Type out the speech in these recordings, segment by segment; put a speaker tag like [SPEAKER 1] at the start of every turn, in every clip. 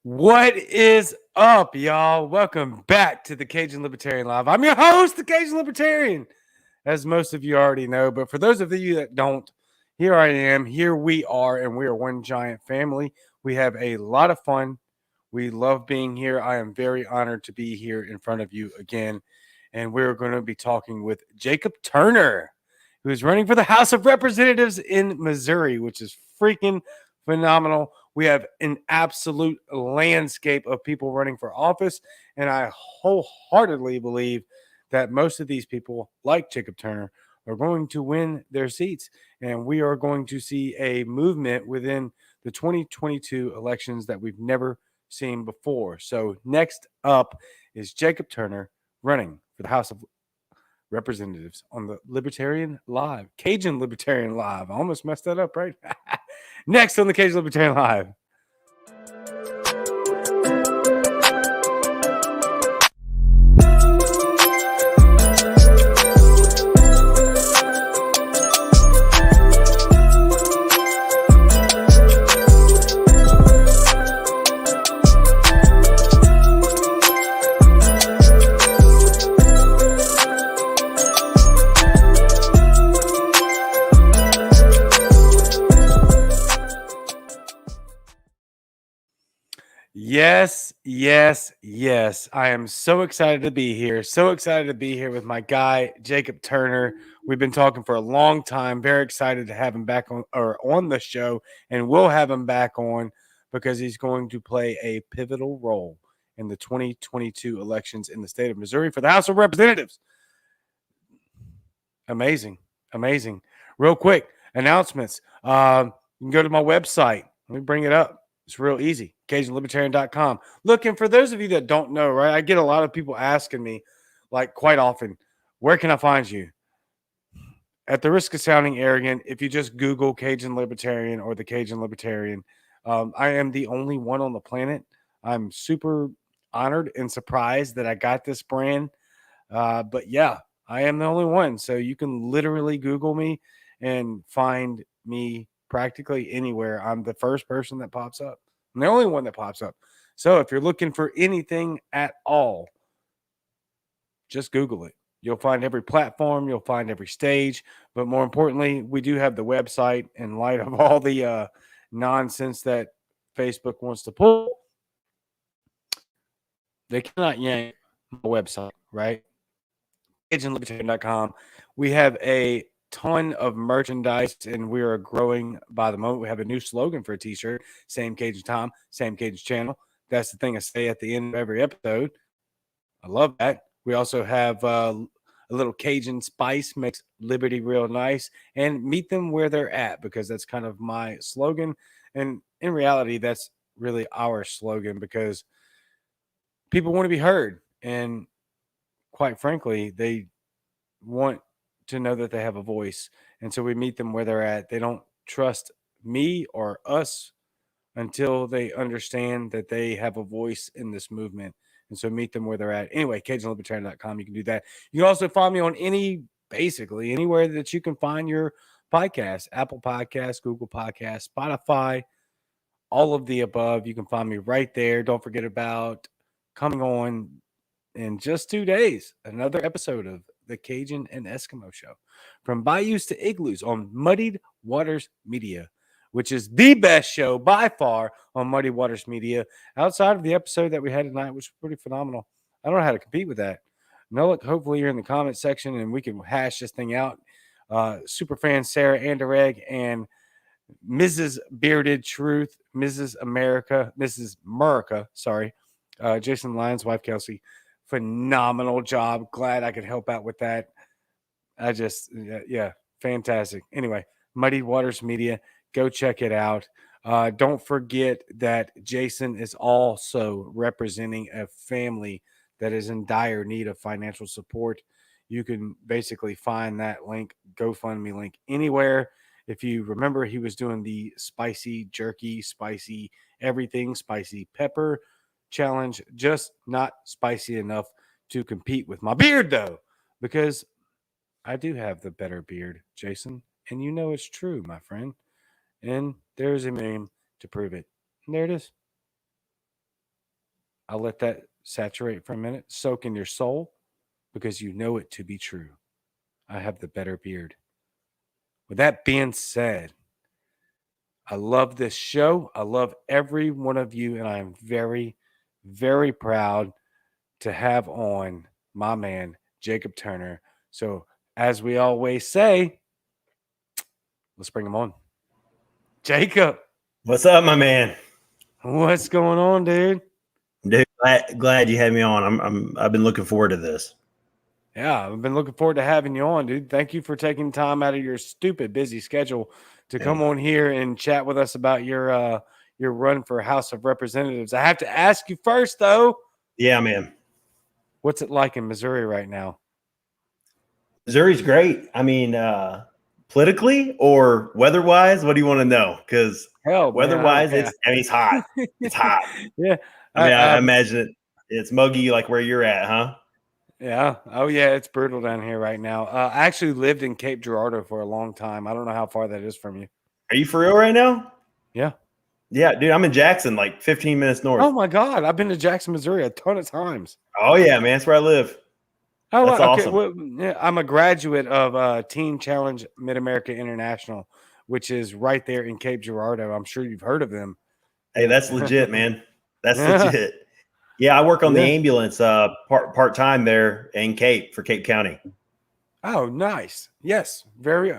[SPEAKER 1] What is up, y'all? Welcome back to the Cajun Libertarian Live. I'm your host, the Cajun Libertarian, as most of you already know. But for those of you that don't, here I am. Here we are, and we are one giant family. We have a lot of fun. We love being here. I am very honored to be here in front of you again. And we're going to be talking with Jacob Turner, who is running for the House of Representatives in Missouri, which is freaking phenomenal. We have an absolute landscape of people running for office, and I wholeheartedly believe that most of these people, like Jacob Turner, are going to win their seats, and we are going to see a movement within the 2022 elections that we've never seen before. So next up is Jacob Turner running for the House of Representatives on the Libertarian Live, Cajun Libertarian Live. I almost messed that up, right? Next on the Cajun Libertarian Live. Yes, yes, yes. I am so excited to be here. So excited to be here with my guy, Jacob Turner. We've been talking for a long time. Very excited to have him back on the show, and we'll have him back on because he's going to play a pivotal role in the 2022 elections in the state of Missouri for the House of Representatives. Amazing. Amazing. Real quick, announcements. You can go to my website. Let me bring it up. It's real easy. CajunLibertarian.com. Look, and for those of you that don't know, right, I get a lot of people asking me, like quite often, where can I find you? At the risk of sounding arrogant, if you just Google Cajun Libertarian or the Cajun Libertarian, I am the only one on the planet. I'm super honored and surprised that I got this brand. But yeah, I am the only one. So you can literally Google me and find me practically anywhere. I'm the first person that pops up. I'm the only one that pops up. So if you're looking for anything at all, just Google it. You'll find every platform, you'll find every stage. But more importantly, we do have the website in light of all the nonsense that Facebook wants to pull. They cannot yank my website, right? CajunLibertarian.com. We have a ton of merchandise and we are growing by the moment. We have a new slogan for a t-shirt: same Cajun time, same Cajun channel. That's the thing I say at the end of every episode. I love that. We also have a little Cajun spice, makes Liberty real nice, and meet them where they're at, because that's kind of my slogan. And in reality, that's really our slogan, because people want to be heard, and quite frankly, they want to know that they have a voice. And so we meet them where they're at. They don't trust me or us until they understand that they have a voice in this movement. And so meet them where they're at. Anyway, CajunLibertarian.com. You can do that. You can also find me on basically anywhere that you can find your podcast: Apple Podcasts, Google Podcasts, Spotify, all of the above. You can find me right there. Don't forget about coming on in just 2 days, another episode of the Cajun and Eskimo Show, from bayous to igloos, on Muddied Waters Media, which is the best show by far on Muddied Waters Media, outside of the episode that we had tonight, which was pretty phenomenal. I don't know how to compete with that. No, look, hopefully you're in the comment section and we can hash this thing out. Super fan Sarah Anderegg and Mrs. Bearded Truth, Mrs. America, sorry, Jason Lyons' wife, Kelsey. Phenomenal job. Glad I could help out with that. Fantastic. Anyway, Muddy Waters Media, go check it out. Don't forget that Jason is also representing a family that is in dire need of financial support. You can basically find that link, GoFundMe link, anywhere. If you remember, he was doing the spicy jerky, spicy everything, spicy pepper challenge, just not spicy enough to compete with my beard, though, because I do have the better beard, Jason, and you know it's true, my friend. And there's a meme to prove it. And there it is. I'll let that saturate for a minute, soak in your soul, because you know it to be true. I have the better beard. With that being said, I love this show. I love every one of you, and I am very, very proud to have on my man, Jacob Turner. So, as we always say, let's bring him on. Jacob,
[SPEAKER 2] What's up, my man?
[SPEAKER 1] what's going on, dude?
[SPEAKER 2] Dude, glad you had me on. I've been looking forward to this.
[SPEAKER 1] Yeah, I've been looking forward to having you on, dude. Thank you for taking time out of your stupid busy schedule to come
[SPEAKER 2] Yeah,
[SPEAKER 1] on here and chat with us about your run for House of Representatives. I have to ask you first, though,
[SPEAKER 2] yeah, man.
[SPEAKER 1] what's it like in Missouri right now?
[SPEAKER 2] Missouri's great. I mean, politically or weather-wise, what do you want to know? Because
[SPEAKER 1] Hell, man, I don't
[SPEAKER 2] weather-wise,
[SPEAKER 1] care.
[SPEAKER 2] it's hot. It's hot.
[SPEAKER 1] Yeah,
[SPEAKER 2] I mean, I
[SPEAKER 1] um,
[SPEAKER 2] imagine it's muggy like where you're at, huh?
[SPEAKER 1] yeah. Oh, yeah, it's brutal down here right now. I actually lived in Cape Girardeau for a long time. I don't know how far that is from you.
[SPEAKER 2] Are you for real right now?
[SPEAKER 1] Yeah.
[SPEAKER 2] Yeah, dude, I'm in Jackson, like 15 minutes
[SPEAKER 1] Oh
[SPEAKER 2] north.
[SPEAKER 1] my God, I've been to Jackson, Missouri a ton of times.
[SPEAKER 2] Oh yeah, man, that's where I live.
[SPEAKER 1] Oh,
[SPEAKER 2] That's
[SPEAKER 1] wow. Okay.
[SPEAKER 2] awesome.
[SPEAKER 1] Well, yeah, I'm a graduate of Teen Challenge Mid America International, which is right there in Cape Girardeau. I'm sure you've heard of them.
[SPEAKER 2] Hey,
[SPEAKER 1] Yeah.
[SPEAKER 2] that's legit, man. That's
[SPEAKER 1] Yeah.
[SPEAKER 2] legit. Yeah, I work on the
[SPEAKER 1] Yeah.
[SPEAKER 2] ambulance part time there in Cape County.
[SPEAKER 1] Oh, nice. Yes. Very.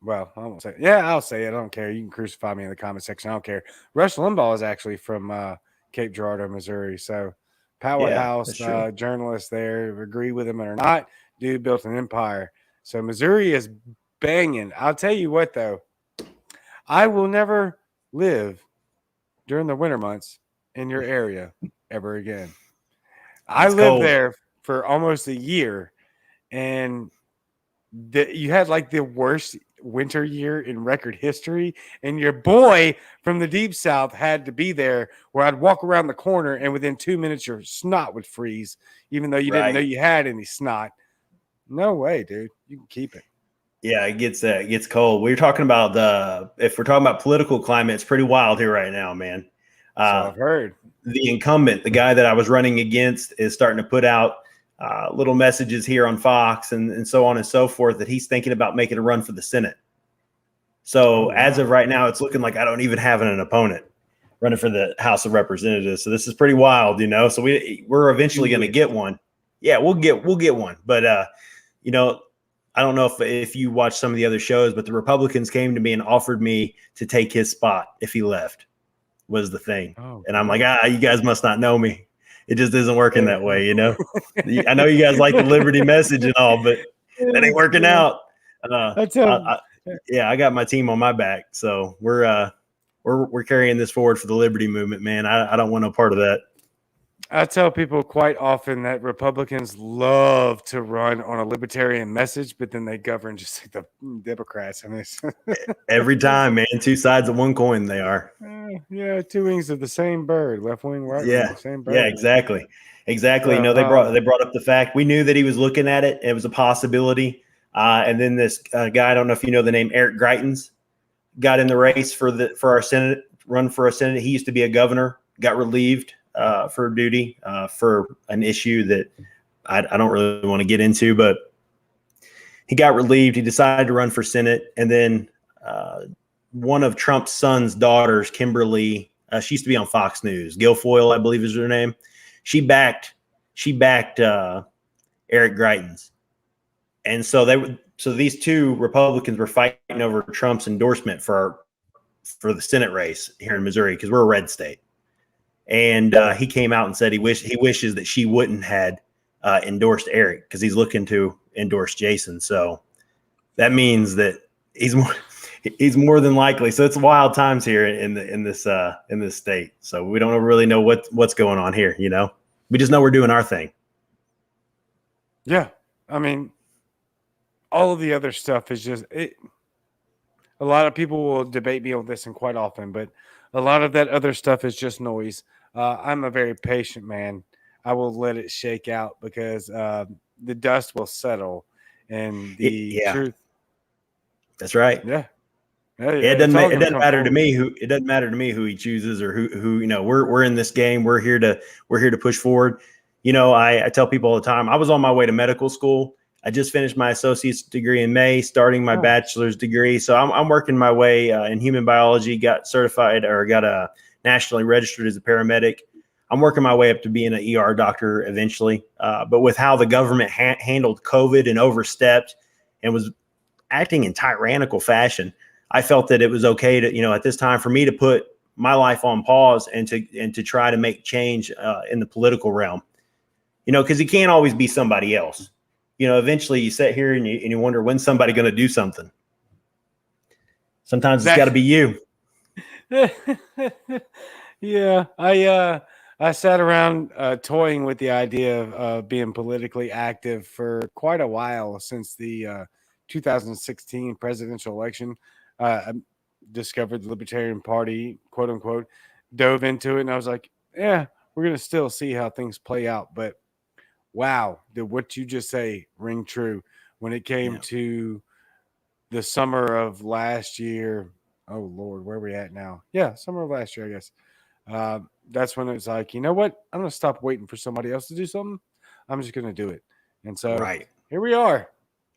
[SPEAKER 1] Well, I won't say. Yeah, I'll say it. I don't care. You can crucify me in the comment section. I don't care. Rush Limbaugh is actually from Cape Girardeau, Missouri. So,
[SPEAKER 2] Yeah,
[SPEAKER 1] powerhouse
[SPEAKER 2] that's true.
[SPEAKER 1] journalist there. Agree with him or not, dude built an empire. So Missouri is banging. I'll tell you what, though. I will never live during the winter months in your area ever again. I
[SPEAKER 2] It's
[SPEAKER 1] lived
[SPEAKER 2] cold.
[SPEAKER 1] there for almost a year, and you had like the worst winter year in record history. And your boy from the deep south had to be there, where I'd walk around the corner, and within 2 minutes, your snot would freeze, even though you didn't know
[SPEAKER 2] Right.
[SPEAKER 1] you had any snot. No way, dude. You can keep it.
[SPEAKER 2] Yeah, it gets cold. We're talking about if we're talking about political climate, it's pretty wild here right now, man.
[SPEAKER 1] So
[SPEAKER 2] Uh,
[SPEAKER 1] I've heard.
[SPEAKER 2] the incumbent, the guy that I was running against, is starting to put out little messages here on Fox and so on and so forth that he's thinking about making a run for the Senate.
[SPEAKER 1] Oh
[SPEAKER 2] So as
[SPEAKER 1] wow.
[SPEAKER 2] of right now, it's looking like I don't even have an opponent running for the House of Representatives. So this is pretty wild, you know. So we're eventually
[SPEAKER 1] Do
[SPEAKER 2] going to
[SPEAKER 1] it.
[SPEAKER 2] get one. Yeah, we'll get one. But you know, I don't know if you watch some of the other shows, but the Republicans came to me and offered me to take his spot if he left. Was the thing,
[SPEAKER 1] Oh
[SPEAKER 2] and I'm like,
[SPEAKER 1] God.
[SPEAKER 2] you guys must not know me. It just isn't working
[SPEAKER 1] Yeah.
[SPEAKER 2] that way, you know. I know you guys like the liberty message and all, but that ain't working
[SPEAKER 1] Yeah.
[SPEAKER 2] out. Uh,
[SPEAKER 1] I tell
[SPEAKER 2] yeah, I got my team on my back, so we're carrying this forward for the liberty movement, man. I don't want no part of that.
[SPEAKER 1] I tell people quite often that Republicans love to run on a libertarian message, but then they govern just like the Democrats. I mean,
[SPEAKER 2] Every time, man. Two sides of one coin, they are.
[SPEAKER 1] yeah, two wings of the same bird, left wing, right wing,
[SPEAKER 2] Yeah,
[SPEAKER 1] same
[SPEAKER 2] yeah,
[SPEAKER 1] bird, man.
[SPEAKER 2] exactly. You
[SPEAKER 1] So,
[SPEAKER 2] know, they brought up the fact we knew that he was looking at it. It was a possibility. And then this guy, I don't know if you know the name Eric Greitens, got in the race for our Senate, run for a Senate. He used to be a governor, got relieved for duty for an issue that I don't really want to get into, but he got relieved. He decided to run for Senate, and then one of Trump's son's daughters, Kimberly, she used to be on Fox News. Guilfoyle, I believe, is her name. She backed Eric Greitens, and so these two Republicans were fighting over Trump's endorsement for the Senate race here in Missouri because we're a red state. And he came out and said he wishes that she wouldn't had endorsed Eric because he's looking to endorse Jason. So that means that he's more than likely. So it's wild times here in this state. So we don't really know what's going on here. You know, we just know we're doing our thing.
[SPEAKER 1] yeah, I mean, all of the other stuff is just it. A lot of people will debate me on this, and quite often, but a lot of that other stuff is just noise. I'm a very patient man. I will let it shake out because the dust will settle, and the
[SPEAKER 2] Yeah,
[SPEAKER 1] truth.
[SPEAKER 2] that's right.
[SPEAKER 1] Yeah,
[SPEAKER 2] It
[SPEAKER 1] It's all
[SPEAKER 2] it
[SPEAKER 1] gonna
[SPEAKER 2] doesn't
[SPEAKER 1] come
[SPEAKER 2] matter to
[SPEAKER 1] forward.
[SPEAKER 2] me who he chooses or who we're in this game. We're here to push forward. I tell people all the time, I was on my way to medical school. I just finished my associate's degree in May, starting my
[SPEAKER 1] Nice.
[SPEAKER 2] bachelor's degree. So I'm working my way in human biology, got certified or got nationally registered as a paramedic. I'm working my way up to being an ER doctor eventually. But with how the government handled COVID and overstepped and was acting in tyrannical fashion, I felt that it was okay to, at this time for me to put my life on pause and to try to make change in the political realm, because you can't always be somebody else. Eventually you sit here and you wonder when's somebody going to do something. Sometimes it's got to be you.
[SPEAKER 1] Yeah, I sat around toying with the idea of being politically active for quite a while since the 2016 presidential election. I discovered the Libertarian Party, quote unquote, dove into it, and I was like, yeah, we're gonna still see how things play out. But wow, did what you just say ring true when it came to the summer of last year? Oh Lord, where are we at now? Yeah, summer of last year, I guess. That's when it was like, you know what? I'm going to stop waiting for somebody else to do something. I'm just going to do it. And so here we are.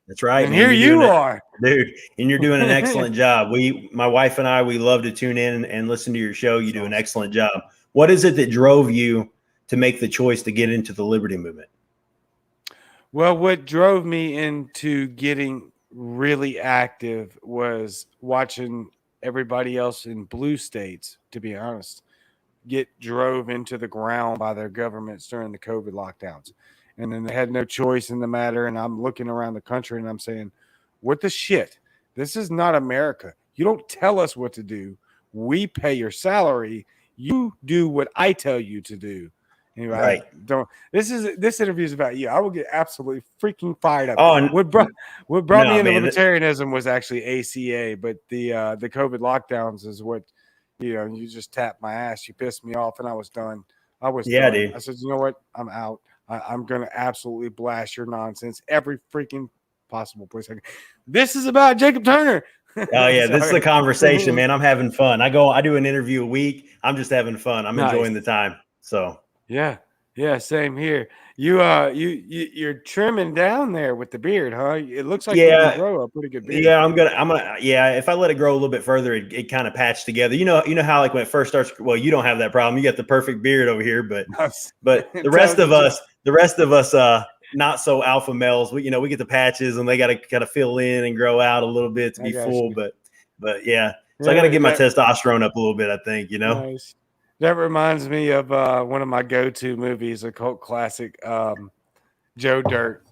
[SPEAKER 2] That's right,
[SPEAKER 1] and
[SPEAKER 2] man.
[SPEAKER 1] Here you are,
[SPEAKER 2] dude, and you're doing an excellent job. My wife and I, we love to tune in and listen to your show. You do an excellent job. What is it that drove you to make the choice to get into the Liberty movement?
[SPEAKER 1] Well, what drove me into getting really active was watching everybody else in blue states, to be honest, get drove into the ground by their governments during the COVID lockdowns. And then they had no choice in the matter. And I'm looking around the country and I'm saying, what the shit? This is not America. You don't tell us what to do. We pay your salary. You do what I tell you to do. Anyway,
[SPEAKER 2] Right.
[SPEAKER 1] This interview is about you. I will get absolutely freaking fired up.
[SPEAKER 2] Oh,
[SPEAKER 1] what brought me into libertarianism was actually ACA, but the COVID lockdowns is what, you just tapped my ass. You pissed me off, and I was done. Done.
[SPEAKER 2] Dude.
[SPEAKER 1] I said, you know what? I'm out. I'm going to absolutely blast your nonsense every freaking possible place. This is about Jacob Turner.
[SPEAKER 2] Oh yeah, this is a conversation, man. I'm having fun. I do an interview a week. I'm just having fun. I'm enjoying the time. So
[SPEAKER 1] yeah, same here. You're trimming down there with the beard, huh? It looks like you can grow a pretty good beard.
[SPEAKER 2] Yeah, I'm gonna. Yeah, if I let it grow a little bit further, it kind of patched together. You know how like when it first starts. Well, you don't have that problem. You got the perfect beard over here, but the rest of us, not so alpha males. We get the patches, and they got to kind of fill in and grow out a little bit to be full. But yeah, so I got to get my testosterone up a little bit. I think
[SPEAKER 1] Nice. That reminds me of one of my go-to movies, a cult classic, Joe Dirt,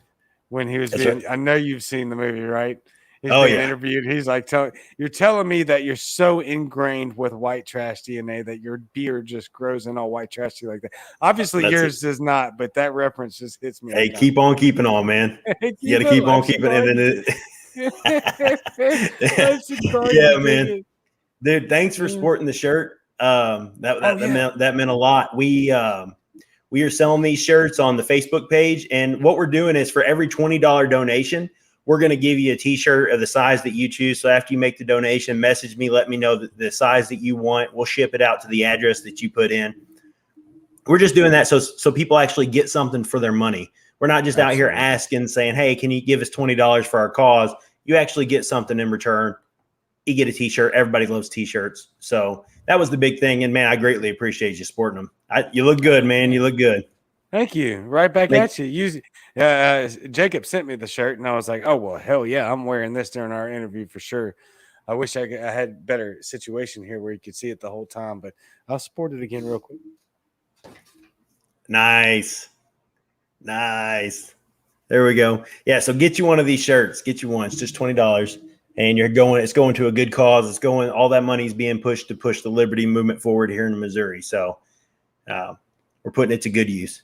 [SPEAKER 1] when he was being. I know you've seen the movie, right? He's being interviewed. He's like, "You're telling me that you're so ingrained with white trash DNA that your beard just grows in all white trash like that." Obviously, yours does not, but that reference just hits me.
[SPEAKER 2] Hey, keep on keeping on, man. You got to keep on keeping, and then yeah, man. Dude, thanks for sporting the shirt. That meant a lot. We are selling these shirts on the Facebook page, and what we're doing is for every $20 donation, we're going to give you a t-shirt of the size that you choose. So after you make the donation, message me, let me know the size that you want. We'll ship it out to the address that you put in. We're just doing that so people actually get something for their money. We're not just out here asking, saying, hey, can you give us $20 for our cause? You actually get something in return. You get a t-shirt. Everybody loves t-shirts. So that was the big thing. And man, I greatly appreciate you sporting them. You look good, man. You look good.
[SPEAKER 1] Thank you. Right back at you. Jacob sent me the shirt, and I was like, oh, well, hell yeah, I'm wearing this during our interview for sure. I wish I had a better situation here where you could see it the whole time, but I'll sport it again real quick.
[SPEAKER 2] Nice. There we go. Yeah, so get you one of these shirts. Get you one. It's just $20. And it's going to a good cause. All that money is being pushed to push the Liberty movement forward here in Missouri. So we're putting it to good use.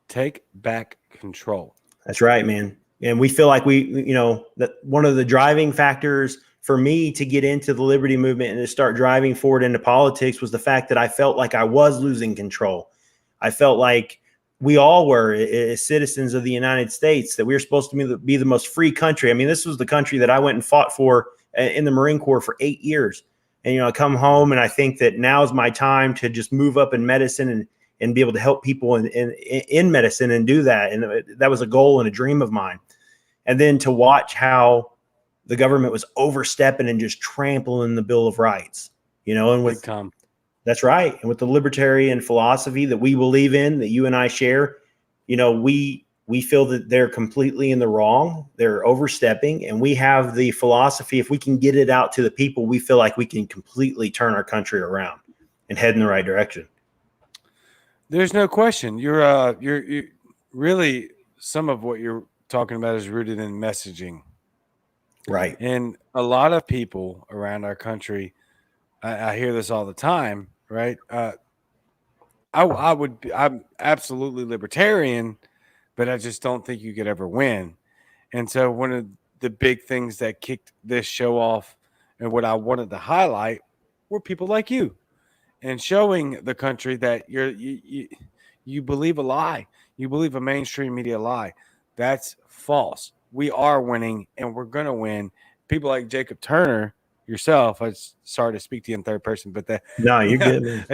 [SPEAKER 1] Take back control.
[SPEAKER 2] That's right, man. And we feel like that one of the driving factors for me to get into the Liberty movement and to start driving forward into politics was the fact that I felt like I was losing control. I felt like we all were as citizens of the United States, that we were supposed to be the most free country. I mean, this was the country that I went and fought for in the Marine Corps for 8 years. And, you know, I come home and I think that now is my time to just move up in medicine and be able to help people in medicine and do that. And that was a goal and a dream of mine. And then to watch how the government was overstepping and just trampling the Bill of Rights, you know, and with that's right. And with the libertarian philosophy that we believe in, that you and I share, you know, we feel that they're completely in the wrong. They're overstepping. And we have the philosophy, if we can get it out to the people, we feel like we can completely turn our country around and head in the right direction.
[SPEAKER 1] There's no question. You're really, some of what you're talking about is rooted in messaging.
[SPEAKER 2] Right.
[SPEAKER 1] And a lot of people around our country, I hear this all the time, right? I'm absolutely libertarian, but I just don't think you could ever win. And so one of the big things that kicked this show off and what I wanted to highlight were people like you and showing the country that you believe a lie. You believe a mainstream media lie. That's false. We are winning and we're going to win. People like Jacob Turner, yourself, I sorry to speak to you in third person, but
[SPEAKER 2] no, you're good,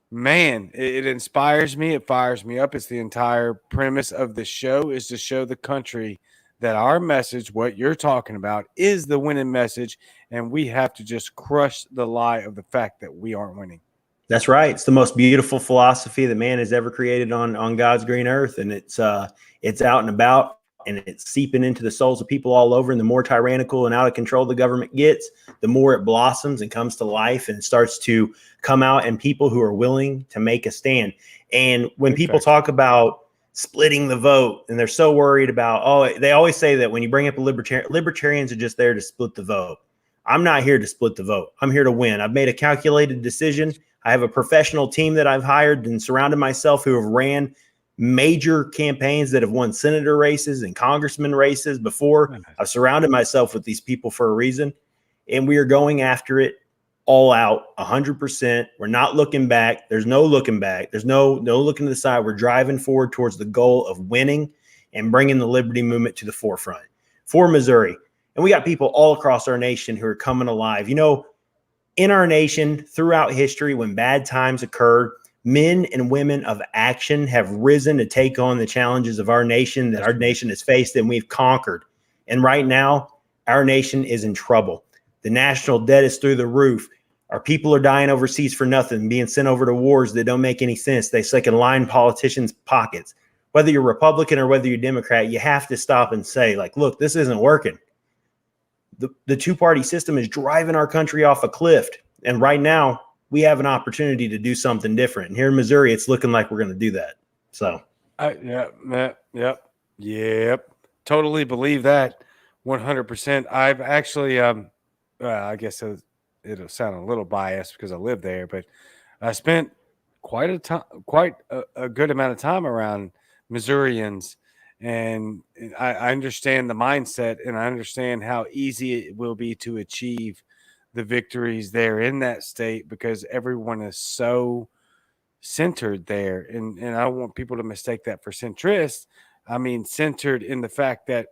[SPEAKER 2] man.
[SPEAKER 1] It inspires me. It fires me up. It's the entire premise of the show is to show the country that our message, what you're talking about, is the winning message. And we have to just crush the lie of the fact that we aren't winning.
[SPEAKER 2] That's right. It's the most beautiful philosophy that man has ever created on God's green earth. And it's out and about, and it's seeping into the souls of people all over. And the more tyrannical and out of control the government gets, the more it blossoms and comes to life and starts to come out in people who are willing to make a stand. And when people talk about splitting the vote and they're so worried about, they always say that when you bring up a libertarians are just there to split the vote. I'm not here to split the vote. I'm here to win. I've made a calculated decision. I have a professional team that I've hired and surrounded myself who have ran major campaigns that have won senator races and congressman races before. I've surrounded myself with these people for a reason, and we are going after it all out 100%. We're not looking back. There's no looking back. There's no looking to the side. We're driving forward towards the goal of winning and bringing the liberty movement to the forefront for Missouri. And we got people all across our nation who are coming alive. You know, in our nation, throughout history, when bad times occurred, men and women of action have risen to take on the challenges of our nation that our nation has faced and we've conquered. And right now, our nation is in trouble. The national debt is through the roof. Our people are dying overseas for nothing, being sent over to wars that don't make any sense. They can line politicians' pockets. Whether you're Republican or whether you're Democrat, you have to stop and say, like, look, this isn't working. The two-party system is driving our country off a cliff. And right now, we have an opportunity to do something different. And here in Missouri, it's looking like we're going to do that. So,
[SPEAKER 1] yep. Totally believe that 100%. I've actually, I guess it'll sound a little biased because I live there, but I spent quite a good amount of time around Missourians. And I understand the mindset, and I understand how easy it will be to achieve the victories there in that state because everyone is so centered there. And I don't want people to mistake that for centrist. I mean, centered in the fact that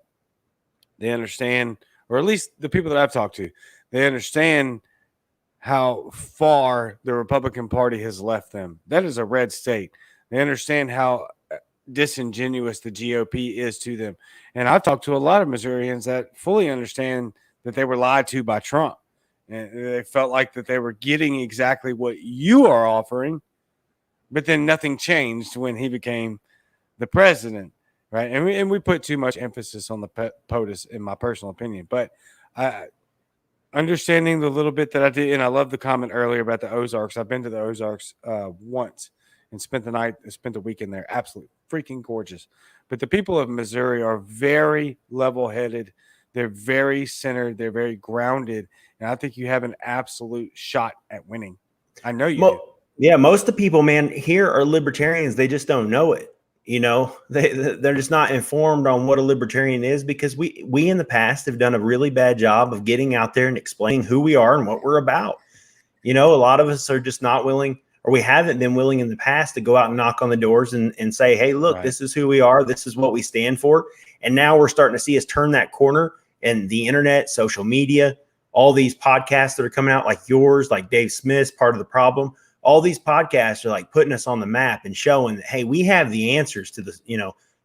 [SPEAKER 1] they understand, or at least the people that I've talked to, they understand how far the Republican Party has left them. That is a red state. They understand how disingenuous the GOP is to them. And I've talked to a lot of Missourians that fully understand that they were lied to by Trump. And they felt like that they were getting exactly what you are offering, but then nothing changed when he became the president, right? And we put too much emphasis on the POTUS, in my personal opinion. But understanding the little bit that I did, and I love the comment earlier about the Ozarks. I've been to the Ozarks once and spent the weekend there. Absolutely freaking gorgeous. But the people of Missouri are very level-headed. They're very centered. They're very grounded. And I think you have an absolute shot at winning. I know you do.
[SPEAKER 2] Yeah, most of the people, man, here are libertarians. They just don't know it. You know, they're just not informed on what a libertarian is because we in the past have done a really bad job of getting out there and explaining who we are and what we're about. You know, a lot of us are just not willing, or we haven't been willing in the past to go out and knock on the doors and say, hey, look, This is who we are. This is what we stand for. And now we're starting to see us turn that corner, and the internet, social media, all these podcasts that are coming out, like yours, like Dave Smith's Part of the Problem. All these podcasts are like putting us on the map and showing that, hey, we have the answers to this.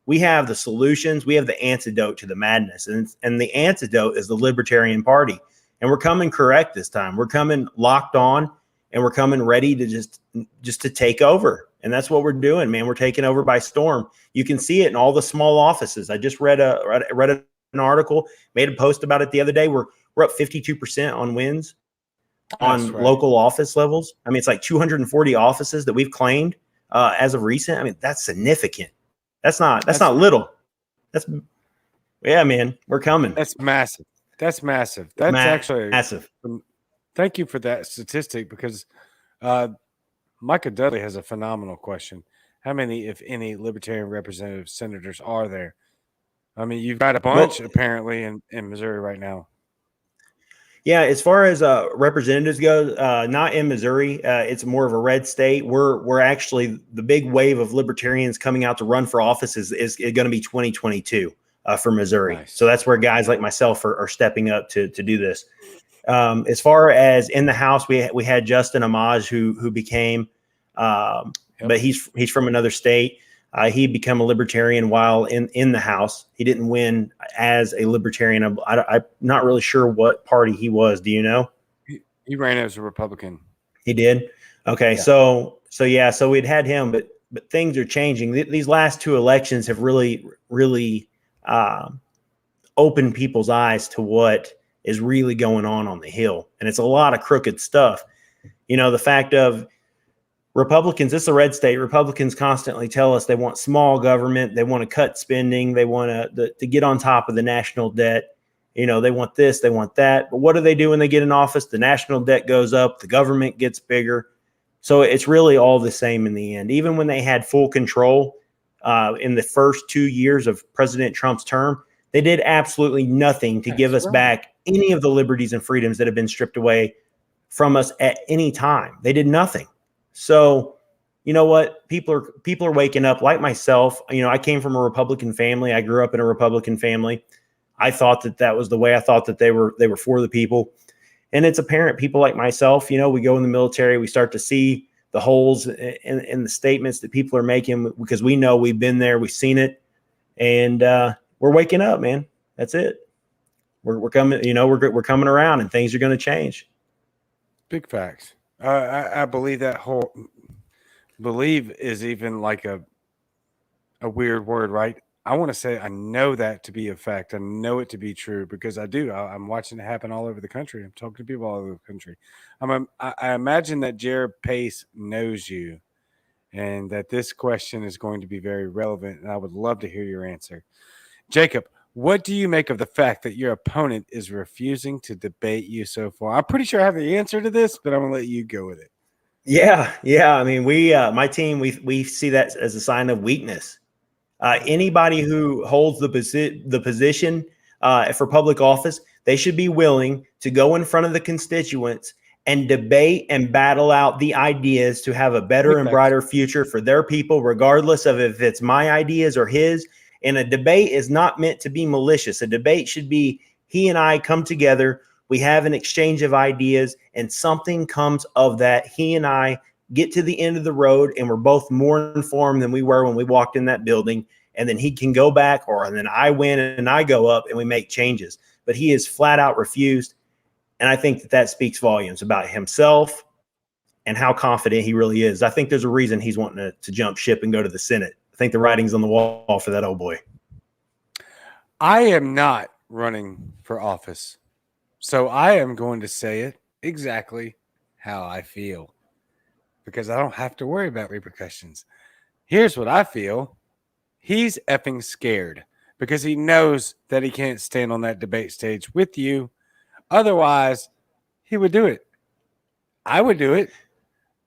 [SPEAKER 2] We have the solutions. We have the antidote to the madness. And the antidote is the Libertarian Party. And we're coming correct this time. We're coming locked on, and we're coming ready to just to take over. And that's what we're doing, man. We're taking over by storm. You can see it in all the small offices. I just read an article, made a post about it the other day. We're up 52% on wins on local office levels. I mean, it's like 240 offices that we've claimed as of recent. I mean, that's significant. That's not little. Yeah, man, we're coming.
[SPEAKER 1] That's massive. That's massive. That's actually
[SPEAKER 2] massive.
[SPEAKER 1] Thank you for that statistic, because Micah Dudley has a phenomenal question. How many, if any, Libertarian representative senators are there? I mean, you've got a bunch apparently in Missouri right now.
[SPEAKER 2] Yeah, as far as representatives go, not in Missouri. It's more of a red state. We're actually, the big wave of libertarians coming out to run for office is going to be 2022 for Missouri.
[SPEAKER 1] Nice.
[SPEAKER 2] So that's where guys like myself are stepping up to do this. As far as in the House, we had Justin Amaj who became, but he's from another state. He became a libertarian while in the House. He didn't win as a libertarian. I'm not really sure what party he was. Do you know?
[SPEAKER 1] He ran as a Republican.
[SPEAKER 2] He did? Okay. Yeah. So we'd had him, but things are changing. These last two elections have really opened people's eyes to what is really going on the Hill. And it's a lot of crooked stuff. The fact of Republicans, it's a red state. Republicans constantly tell us they want small government. They want to cut spending. They want to get on top of the national debt. They want this, they want that. But what do they do when they get in office? The national debt goes up. The government gets bigger. So it's really all the same in the end. Even when they had full control in the first 2 years of President Trump's term, they did absolutely nothing to give us back any of the liberties and freedoms that have been stripped away from us at any time. They did nothing. So, you know what? People are waking up, like myself. I came from a Republican family. I grew up in a Republican family. I thought that was the way. I thought that they were for the people. And it's apparent people like myself, we go in the military, we start to see the holes in the statements that people are making, because we know we've been there, we've seen it, and we're waking up, man. That's it. We're coming, we're coming around, and things are going to change.
[SPEAKER 1] Big facts. I believe that whole believe is even like a weird word, right? I want to say I know that to be a fact. I know it to be true because I do. I'm watching it happen all over the country. I'm talking to people all over the country. I imagine that Jared Pace knows you, and that this question is going to be very relevant, and I would love to hear your answer. Jacob, what do you make of the fact that your opponent is refusing to debate you so far? I'm pretty sure I have the answer to this, but I'm going to let you go with it.
[SPEAKER 2] Yeah. I mean, my team, we see that as a sign of weakness. Anybody who holds the position for public office, they should be willing to go in front of the constituents and debate and battle out the ideas to have a better and brighter future for their people, regardless of if it's my ideas or his. And a debate is not meant to be malicious. A debate should be he and I come together, we have an exchange of ideas, and something comes of that. He and I get to the end of the road, and we're both more informed than we were when we walked in that building. And then he can go back, and then I win and I go up and we make changes. But he has flat out refused. And I think that speaks volumes about himself and how confident he really is. I think there's a reason he's wanting to jump ship and go to the Senate. I think the writing's on the wall for that old boy.
[SPEAKER 1] I am not running for office, so I am going to say it exactly how I feel, because I don't have to worry about repercussions. Here's what I feel. He's effing scared because he knows that he can't stand on that debate stage with you. Otherwise, he would do it. I would do it.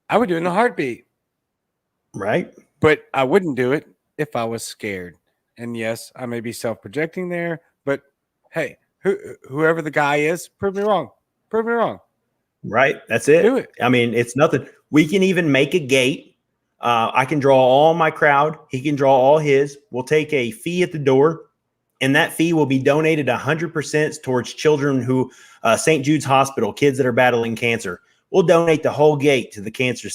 [SPEAKER 1] I would do it in a heartbeat.
[SPEAKER 2] Right.
[SPEAKER 1] But I wouldn't do it if I was scared. And yes, I may be self-projecting there, but hey, whoever the guy is, prove me wrong. Prove me wrong.
[SPEAKER 2] Right. That's it.
[SPEAKER 1] Do it.
[SPEAKER 2] I mean, it's nothing. We can even make a gate. I can draw all my crowd. He can draw all his. We'll take a fee at the door. And that fee will be donated 100% towards children who, St. Jude's Hospital, kids that are battling cancer. We'll donate the whole gate to the cancer,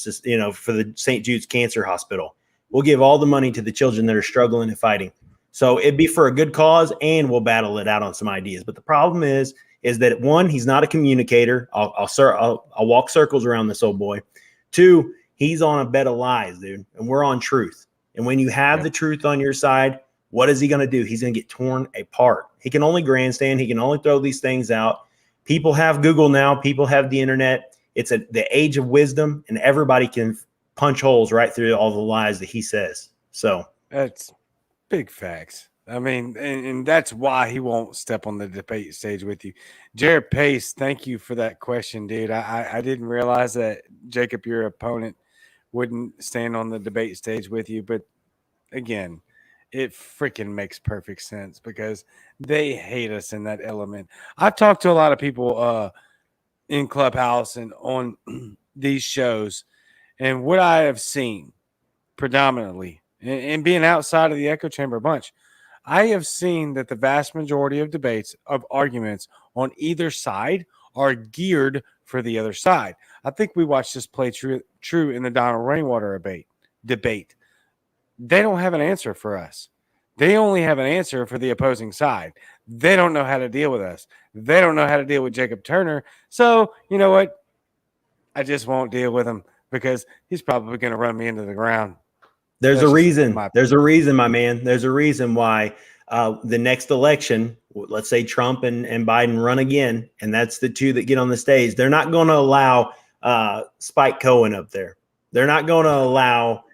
[SPEAKER 2] for the St. Jude's Cancer Hospital. We'll give all the money to the children that are struggling and fighting. So it'd be for a good cause, and we'll battle it out on some ideas. But the problem is that, one, he's not a communicator. I'll walk circles around this old boy. Two, he's on a bed of lies, dude, and we're on truth. And when you have the truth on your side, what is he going to do? He's going to get torn apart. He can only grandstand. He can only throw these things out. People have Google now. People have the internet. It's the age of wisdom, and everybody can punch holes right through all the lies that he says. So
[SPEAKER 1] that's big facts. I mean, and that's why he won't step on the debate stage with you. Jared Pace, thank you for that question, dude. I didn't realize that, Jacob, your opponent, wouldn't stand on the debate stage with you. But again, it freaking makes perfect sense because they hate us in that element. I've talked to a lot of people in Clubhouse and on these shows, and what I have seen predominantly, and being outside of the echo chamber a bunch, I have seen that the vast majority of debates, of arguments on either side, are geared for the other side. I think we watched this play true in the Donald Rainwater debate. They don't have an answer for us. They only have an answer for the opposing side. They don't know how to deal with us. They don't know how to deal with Jacob Turner. So, you know what? I just won't deal with him because he's probably going to run me into the ground.
[SPEAKER 2] There's a reason. There's a reason, my man. There's a reason why the next election, let's say Trump and Biden run again, and that's the two that get on the stage. They're not going to allow Spike Cohen up there. They're not going to allow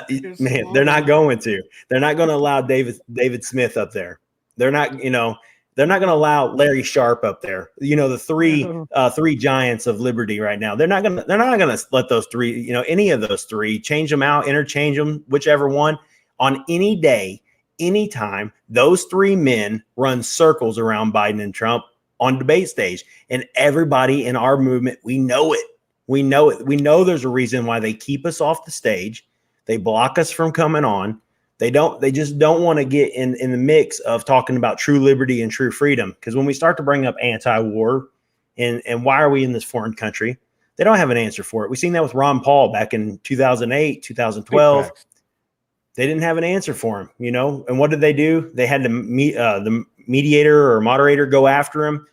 [SPEAKER 2] they're not going to. They're not going to allow David Smith up there. They're not, they're not going to allow Larry Sharp up there. The three giants of liberty right now. They're not going to let those three, any of those three, change them out, interchange them, whichever one. On any day, anytime, those three men run circles around Biden and Trump on debate stage. And everybody in our movement, we know it. We know it. We know there's a reason why they keep us off the stage. They block us from coming on. They just don't want to get in the mix of talking about true liberty and true freedom. Because when we start to bring up anti-war and why are we in this foreign country, they don't have an answer for it. We've seen that with Ron Paul back in 2008, 2012. They didn't have an answer for him, And what did they do? They had the mediator or moderator go after him.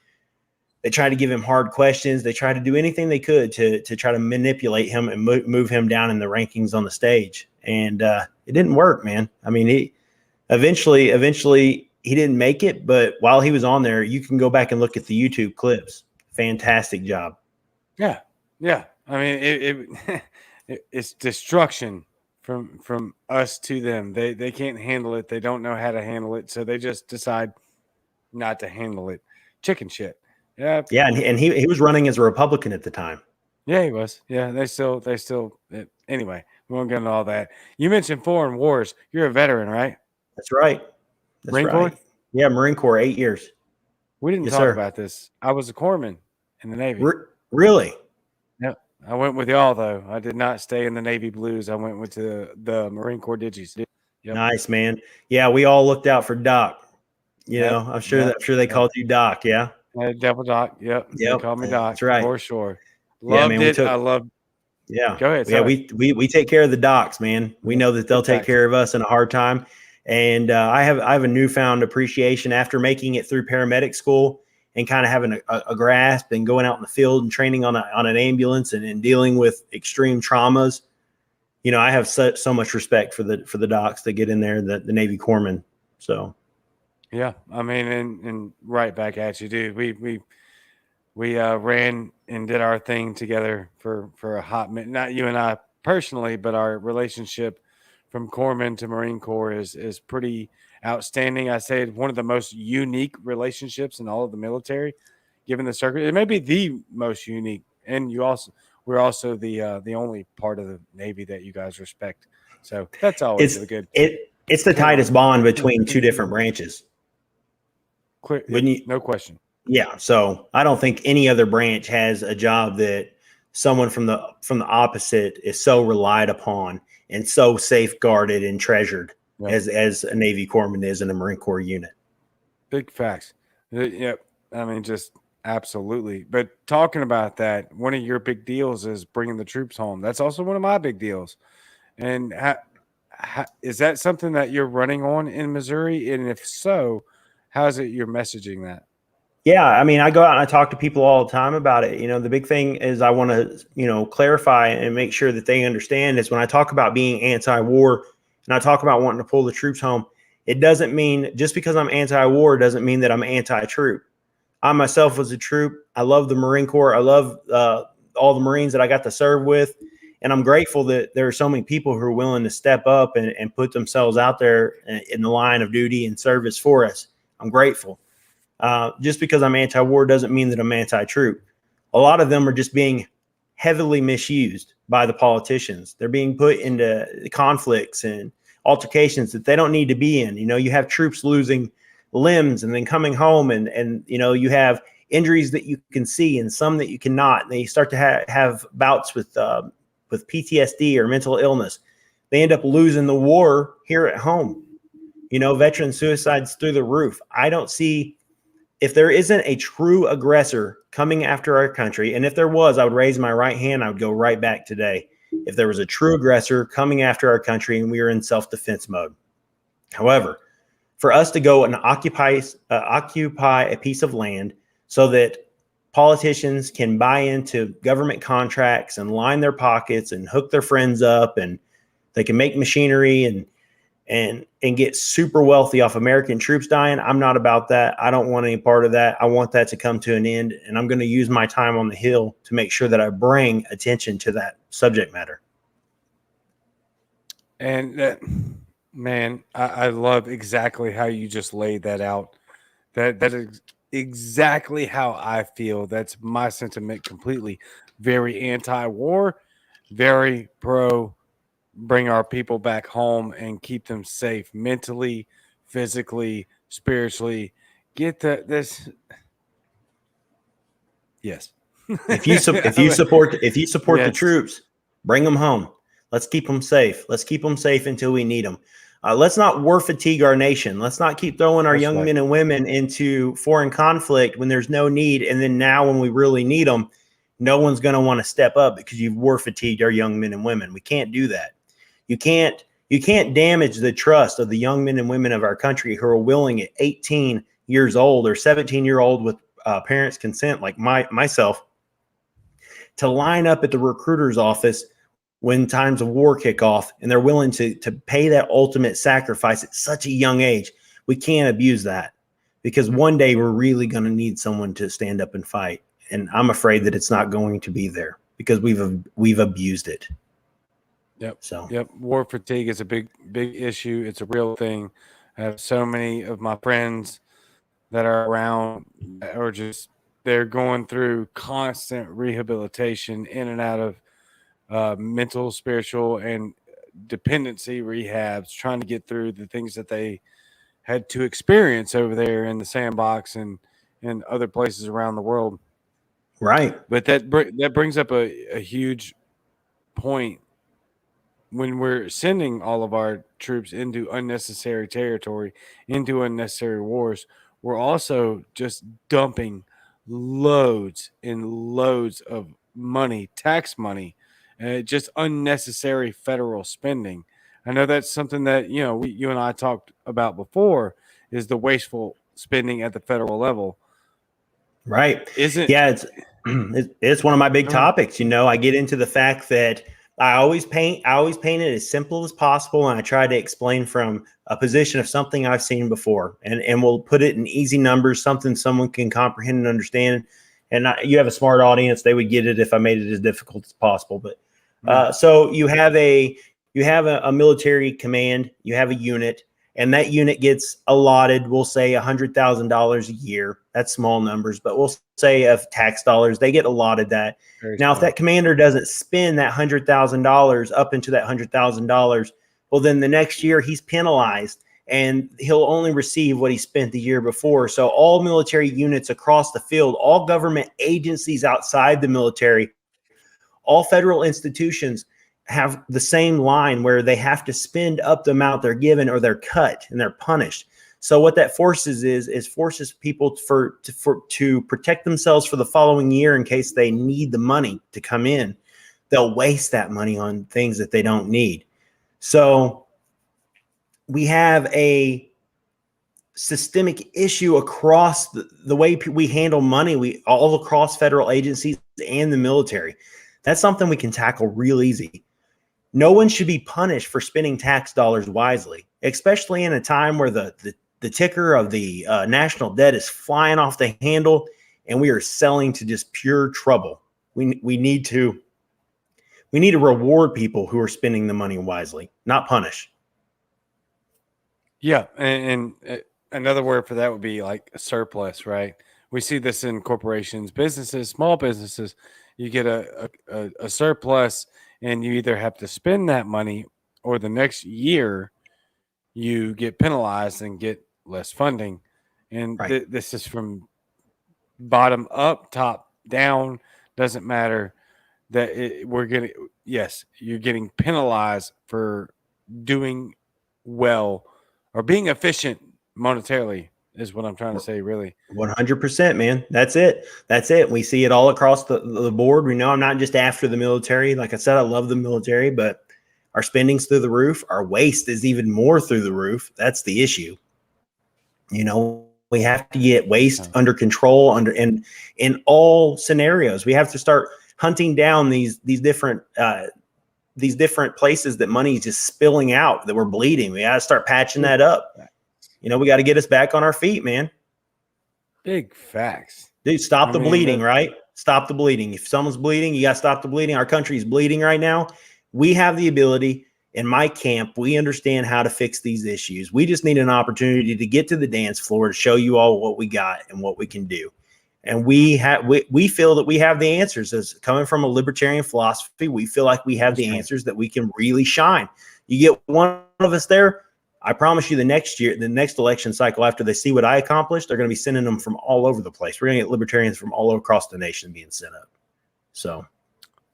[SPEAKER 2] They tried to give him hard questions. They tried to do anything they could to try to manipulate him and move him down in the rankings on the stage. And it didn't work, man. I mean, he eventually he didn't make it. But while he was on there, you can go back and look at the YouTube clips. Fantastic job.
[SPEAKER 1] Yeah. Yeah. I mean, it's destruction from us to them. They can't handle it. They don't know how to handle it. So they just decide not to handle it. Chicken shit. Yeah.
[SPEAKER 2] Yeah. And he was running as a Republican at the time.
[SPEAKER 1] Yeah, he was. Yeah. They still anyway, we won't get into all that. You mentioned foreign wars. You're a veteran, right?
[SPEAKER 2] That's right.
[SPEAKER 1] Marine Corps?
[SPEAKER 2] Yeah. Marine Corps, 8 years.
[SPEAKER 1] We didn't talk about this. I was a corpsman in the Navy.
[SPEAKER 2] Really?
[SPEAKER 1] Yep. I went with y'all though. I did not stay in the Navy Blues. I went with the Marine Corps Digis. Yep.
[SPEAKER 2] Nice, man. Yeah. We all looked out for Doc. I'm sure they called you Doc. Yeah.
[SPEAKER 1] Devil Doc. Yep. They called me Doc.
[SPEAKER 2] That's right.
[SPEAKER 1] For sure. Loved it. I loved.
[SPEAKER 2] Yeah.
[SPEAKER 1] Go ahead.
[SPEAKER 2] Yeah. We take care of the docs, man. We know that they'll take care of us in a hard time. And I have a newfound appreciation after making it through paramedic school and kind of having a grasp and going out in the field and training on an ambulance and dealing with extreme traumas. I have so much respect for the docs that get in there, the Navy corpsmen. So.
[SPEAKER 1] Yeah, I mean, and right back at you, dude. We ran and did our thing together for a hot minute. Not you and I personally, but our relationship from corpsman to Marine Corps is pretty outstanding. I say one of the most unique relationships in all of the military, given the circuit. It may be the most unique, and we're also the only part of the Navy that you guys respect. So that's always good.
[SPEAKER 2] It's the tightest bond between two different branches.
[SPEAKER 1] No question.
[SPEAKER 2] Yeah. So I don't think any other branch has a job that someone from the opposite is so relied upon and so safeguarded and treasured as a Navy corpsman is in a Marine Corps unit.
[SPEAKER 1] Big facts. Yep. I mean, just absolutely. But talking about that, one of your big deals is bringing the troops home. That's also one of my big deals. And is that something that you're running on in Missouri? And if so, how is it you're messaging that?
[SPEAKER 2] Yeah, I mean, I go out and I talk to people all the time about it. The big thing is I want to, clarify and make sure that they understand is when I talk about being anti-war and I talk about wanting to pull the troops home, it doesn't mean just because I'm anti-war doesn't mean that I'm anti-troop. I myself was a troop. I love the Marine Corps. I love all the Marines that I got to serve with. And I'm grateful that there are so many people who are willing to step up and put themselves out there in the line of duty and service for us. I'm grateful. Just because I'm anti-war doesn't mean that I'm anti-troop. A lot of them are just being heavily misused by the politicians. They're being put into conflicts and altercations that they don't need to be in. You have troops losing limbs and then coming home and you have injuries that you can see and some that you cannot. And they start to have bouts with PTSD or mental illness. They end up losing the war here at home. Veteran suicides through the roof. I don't see, if there isn't a true aggressor coming after our country, and if there was, I would raise my right hand. I would go right back today. If there was a true aggressor coming after our country and we were in self-defense mode. However, for us to go and occupy a piece of land so that politicians can buy into government contracts and line their pockets and hook their friends up and they can make machinery and get super wealthy off American troops dying. I'm not about that. I don't want any part of that. I want that to come to an end. And I'm going to use my time on the Hill to make sure that I bring attention to that subject matter.
[SPEAKER 1] And man, I love exactly how you just laid that out. That is exactly how I feel. That's my sentiment completely. Very anti-war, very pro bring our people back home and keep them safe mentally, physically, spiritually. Get this. Yes.
[SPEAKER 2] If you support
[SPEAKER 1] yes.
[SPEAKER 2] the troops, bring them home. Let's keep them safe. Let's keep them safe until we need them. Let's not war fatigue our nation. Let's not keep throwing our young men and women into foreign conflict when there's no need. And then now when we really need them, no one's going to want to step up because you've war fatigued our young men and women. We can't do that. You can't damage the trust of the young men and women of our country who are willing at 18 years old or 17-year-old with parents' consent, like myself, to line up at the recruiter's office when times of war kick off, and they're willing to pay that ultimate sacrifice at such a young age. We can't abuse that because one day we're really going to need someone to stand up and fight. And I'm afraid that it's not going to be there because we've abused it.
[SPEAKER 1] Yep.
[SPEAKER 2] So
[SPEAKER 1] yep. War fatigue is a big issue. It's a real thing. I have so many of my friends that are around or just they're going through constant rehabilitation in and out of mental, spiritual, and dependency rehabs, trying to get through the things that they had to experience over there in the sandbox and other places around the world.
[SPEAKER 2] Right.
[SPEAKER 1] But that brings up a huge point. When we're sending all of our troops into unnecessary territory, into unnecessary wars, we're also just dumping loads and loads of money, tax money, just unnecessary federal spending. I know that's something that, you and I talked about before is the wasteful spending at the federal level.
[SPEAKER 2] Right.
[SPEAKER 1] Isn't
[SPEAKER 2] yeah, it's one of my big topics. I get into the fact that I always paint it as simple as possible. And I try to explain from a position of something I've seen before and we'll put it in easy numbers, something someone can comprehend and understand. And you have a smart audience. They would get it if I made it as difficult as possible. But so you have a military command, you have a unit, and that unit gets allotted, we'll say $100,000 a year. That's small numbers, but we'll say of tax dollars, they get allotted that. Now, if that commander doesn't spend that $100,000 up into that $100,000, well, then the next year he's penalized and he'll only receive what he spent the year before. So all military units across the field, all government agencies outside the military, all federal institutions have the same line where they have to spend up the amount they're given or they're cut and they're punished. So what that forces is forces people to protect themselves for the following year in case they need the money to come in. They'll waste that money on things that they don't need. So we have a systemic issue across the way we handle money. We all across federal agencies and the military. That's something we can tackle real easy. No one should be punished for spending tax dollars wisely, especially in a time where the ticker of the national debt is flying off the handle and we are selling to just pure trouble. We need to reward people who are spending the money wisely, not punish.
[SPEAKER 1] Yeah, and another word for that would be like a surplus, right? We see this in corporations, businesses, small businesses. You get a surplus, and you either have to spend that money, or the next year you get penalized and get less funding. And
[SPEAKER 2] Right.
[SPEAKER 1] this is from bottom up, top down. Doesn't matter that we're getting. Yes, you're getting penalized for doing well or being efficient monetarily is what I'm trying to say, really.
[SPEAKER 2] 100%, man. That's it. That's it. We see it all across the board. We know I'm not just after the military. Like I said, I love the military, but our spending's through the roof. Our waste is even more through the roof. That's the issue. We have to get waste under control in all scenarios. We have to start hunting down these different places that money is just spilling out, that we're bleeding. We got to start patching that up. We got to get us back on our feet, man.
[SPEAKER 1] Big facts.
[SPEAKER 2] Dude, stop the bleeding, right? Stop the bleeding. If someone's bleeding, you got to stop the bleeding. Our country is bleeding right now. We have the ability. In my camp, we understand how to fix these issues. We just need an opportunity to get to the dance floor to show you all what we got and what we can do. And we feel that we have the answers. As coming from a libertarian philosophy, we feel like we have the answers that we can really shine. You get one of us there, I promise you the next election cycle, after they see what I accomplished, they're going to be sending them from all over the place. We're going to get libertarians from all across the nation being sent up. So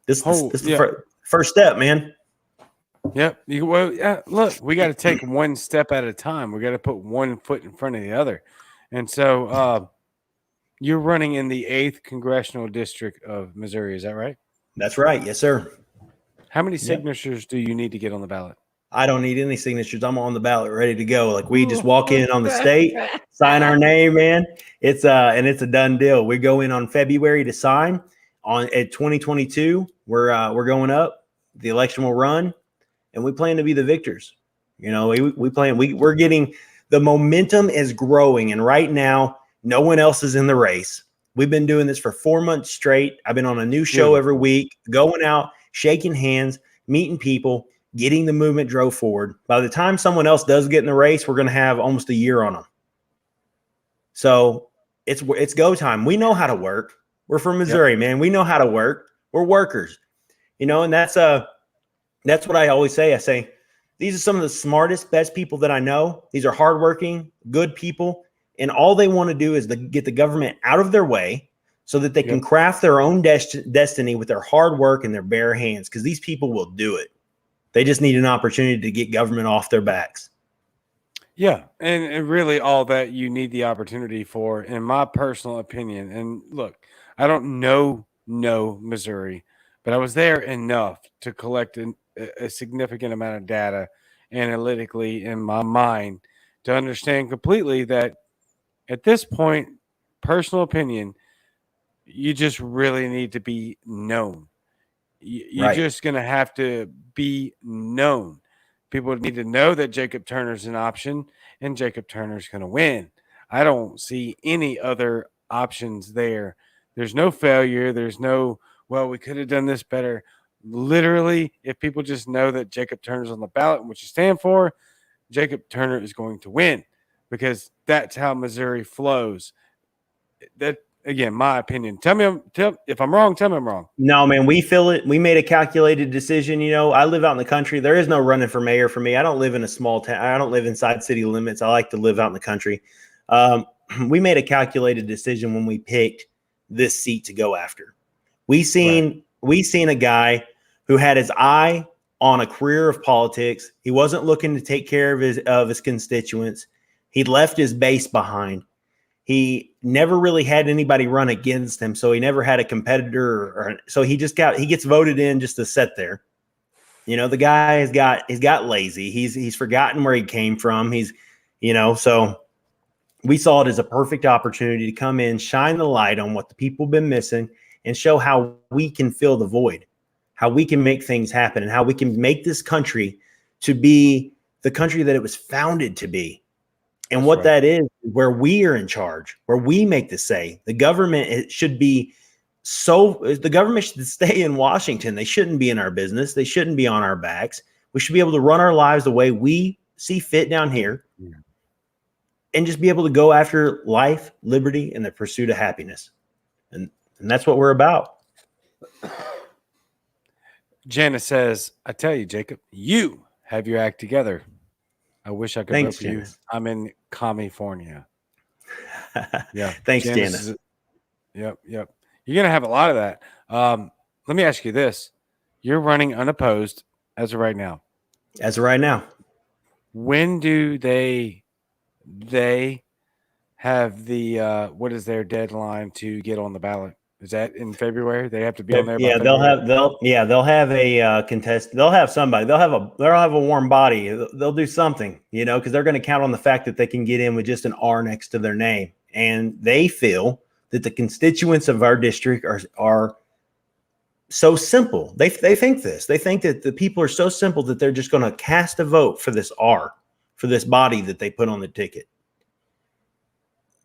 [SPEAKER 2] this is the first step, man.
[SPEAKER 1] Yep. Look, we got to take one step at a time. We got to put one foot in front of the other. And so you're running in the 8th Congressional District of Missouri. Is that right?
[SPEAKER 2] That's right. Yes, sir.
[SPEAKER 1] How many signatures do you need to get on the ballot?
[SPEAKER 2] I don't need any signatures. I'm on the ballot ready to go. Like, we just walk in on the state, sign our name, man. It's a done deal. We go in on February to sign at 2022. We're going up. The election will run, and we plan to be the victors. We're getting, the momentum is growing, and right now no one else is in the race. We've been doing this for 4 months straight. I've been on a new show every week, going out, shaking hands, meeting people, getting the movement drove forward. By the time someone else does get in the race, we're going to have almost a year on them. So it's go time. We know how to work. We're from Missouri, man. We know how to work. We're workers, and that's what I always say. I say, these are some of the smartest, best people that I know. These are hardworking, good people. And all they want to do is get the government out of their way so that they can craft their own destiny with their hard work and their bare hands, because these people will do it. They just need an opportunity to get government off their backs.
[SPEAKER 1] Yeah, and really all that you need the opportunity for, in my personal opinion. And look, I don't know Missouri, but I was there enough to collect a significant amount of data analytically in my mind to understand completely that at this point, personal opinion, you just really need to be known. You're just going to have to be known. People need to know that Jacob Turner's an option and Jacob Turner's going to win. I don't see any other options there. There's no failure. There's no, well, we could have done this better. Literally, if people just know that Jacob Turner's on the ballot and what you stand for, Jacob Turner is going to win, because that's how Missouri flows. That, again, my opinion. Tell if I'm wrong. Tell me I'm wrong.
[SPEAKER 2] No, man, we feel it. We made a calculated decision. I live out in the country. There is no running for mayor for me. I don't live in a small town. I don't live inside city limits. I like to live out in the country. We made a calculated decision when we picked this seat to go after. We seen a guy who had his eye on a career of politics. He wasn't looking to take care of his constituents. He left his base behind. He never really had anybody run against him, so he never had a competitor. So he gets voted in just to sit there. The guy has got lazy. He's forgotten where he came from. So we saw it as a perfect opportunity to come in, shine the light on what the people have been missing, and show how we can fill the void, how we can make things happen, and how we can make this country to be the country that it was founded to be. And what that is, where we are in charge, where we make the say. The government should stay in Washington. They shouldn't be in our business. They shouldn't be on our backs. We should be able to run our lives the way we see fit down here, and just be able to go after life, liberty, and the pursuit of happiness. And that's what we're about.
[SPEAKER 1] Janice says, I tell you, Jacob, you have your act together. I wish I could vote for you. I'm in California. Yeah.
[SPEAKER 2] Thanks, Janice.
[SPEAKER 1] Yep. You're going to have a lot of that. Let me ask you this. You're running unopposed as of right now.
[SPEAKER 2] As of right now.
[SPEAKER 1] When do they have the what is their deadline to get on the ballot? Is that in February? They have to be on there.
[SPEAKER 2] Yeah, they'll have a contest. They'll have somebody. They'll have a warm body. They'll do something, because they're going to count on the fact that they can get in with just an R next to their name, and they feel that the constituents of our district are so simple. They think this. They think that the people are so simple that they're just going to cast a vote for this R, for this body that they put on the ticket.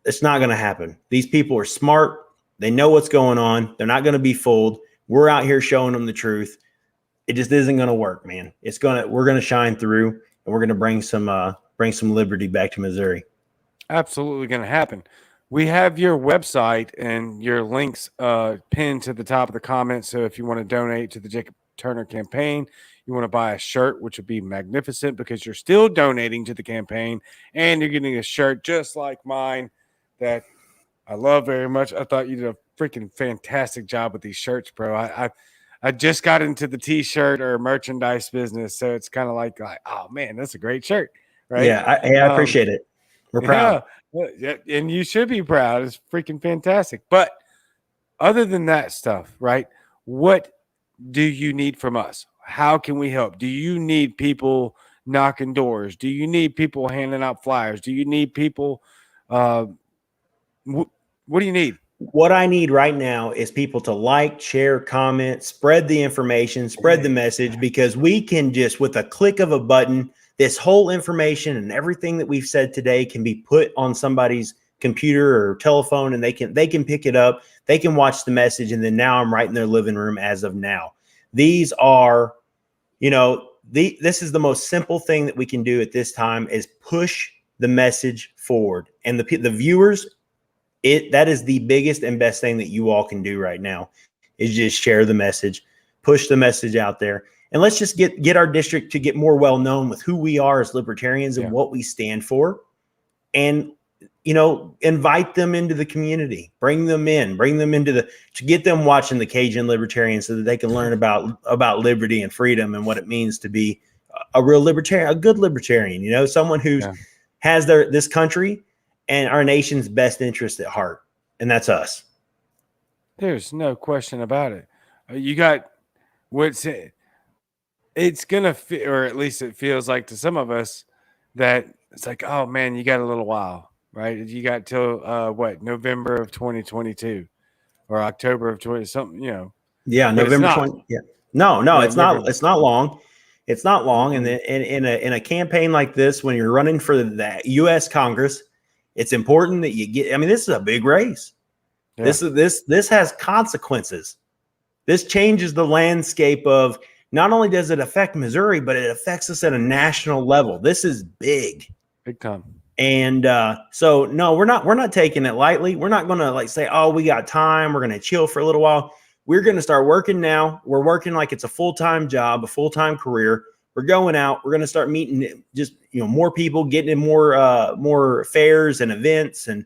[SPEAKER 2] It's not going to happen. These people are smart. They know what's going on. They're not going to be fooled. We're out here showing them the truth. It just isn't going to work, man. We're going to shine through, and we're going to bring some liberty back to Missouri.
[SPEAKER 1] Absolutely going to happen. We have your website and your links pinned to the top of the comments. So if you want to donate to the Jacob Turner campaign, you want to buy a shirt, which would be magnificent because you're still donating to the campaign, and you're getting a shirt just like mine that I love very much. I thought you did a freaking fantastic job with these shirts, bro. I just got into the t-shirt or merchandise business, so it's kind of like, oh man, that's a great shirt, right?
[SPEAKER 2] Yeah, I appreciate it. We're proud.
[SPEAKER 1] Yeah, and you should be proud. It's freaking fantastic. But other than that stuff, right? What do you need from us? How can we help? Do you need people knocking doors? Do you need people handing out flyers? Do you need people? What do you need?
[SPEAKER 2] What I need right now is people to like, share, comment, spread the information, spread the message, because we can just, with a click of a button, this whole information and everything that we've said today can be put on somebody's computer or telephone, and they can pick it up. They can watch the message, and then now I'm right in their living room as of now. These are, this is the most simple thing that we can do at this time, is push the message forward. And the viewers, that is the biggest and best thing that you all can do right now, is just share the message, push the message out there. And let's just get our district to get more well known with who we are as libertarians and what we stand for. And, invite them into the community, bring them into to get them watching the Cajun Libertarian, so that they can learn about liberty and freedom and what it means to be a real libertarian, a good libertarian, someone who has this country and our nation's best interest at heart. And that's us.
[SPEAKER 1] There's no question about it. You got it's going to feel, or at least it feels like to some of us, that it's like, oh man, you got a little while, right? You got till November of 2022 or October of 20 something,
[SPEAKER 2] Yeah, November 20. Yeah. No, it's not. It's not long. It's not long. And in a campaign like this, when you're running for the U.S. Congress, it's important that you get. I mean, this is a big race. Yeah. This has consequences. This changes the landscape of. Not only does it affect Missouri, but it affects us at a national level. This is big
[SPEAKER 1] time.
[SPEAKER 2] And so no, we're not taking it lightly. We're not going to say, oh, we got time, we're going to chill for a little while. We're going to start working now. We're working like it's a full-time job, a full-time career. We're going out. We're going to start meeting just more people, getting in more fairs and events, and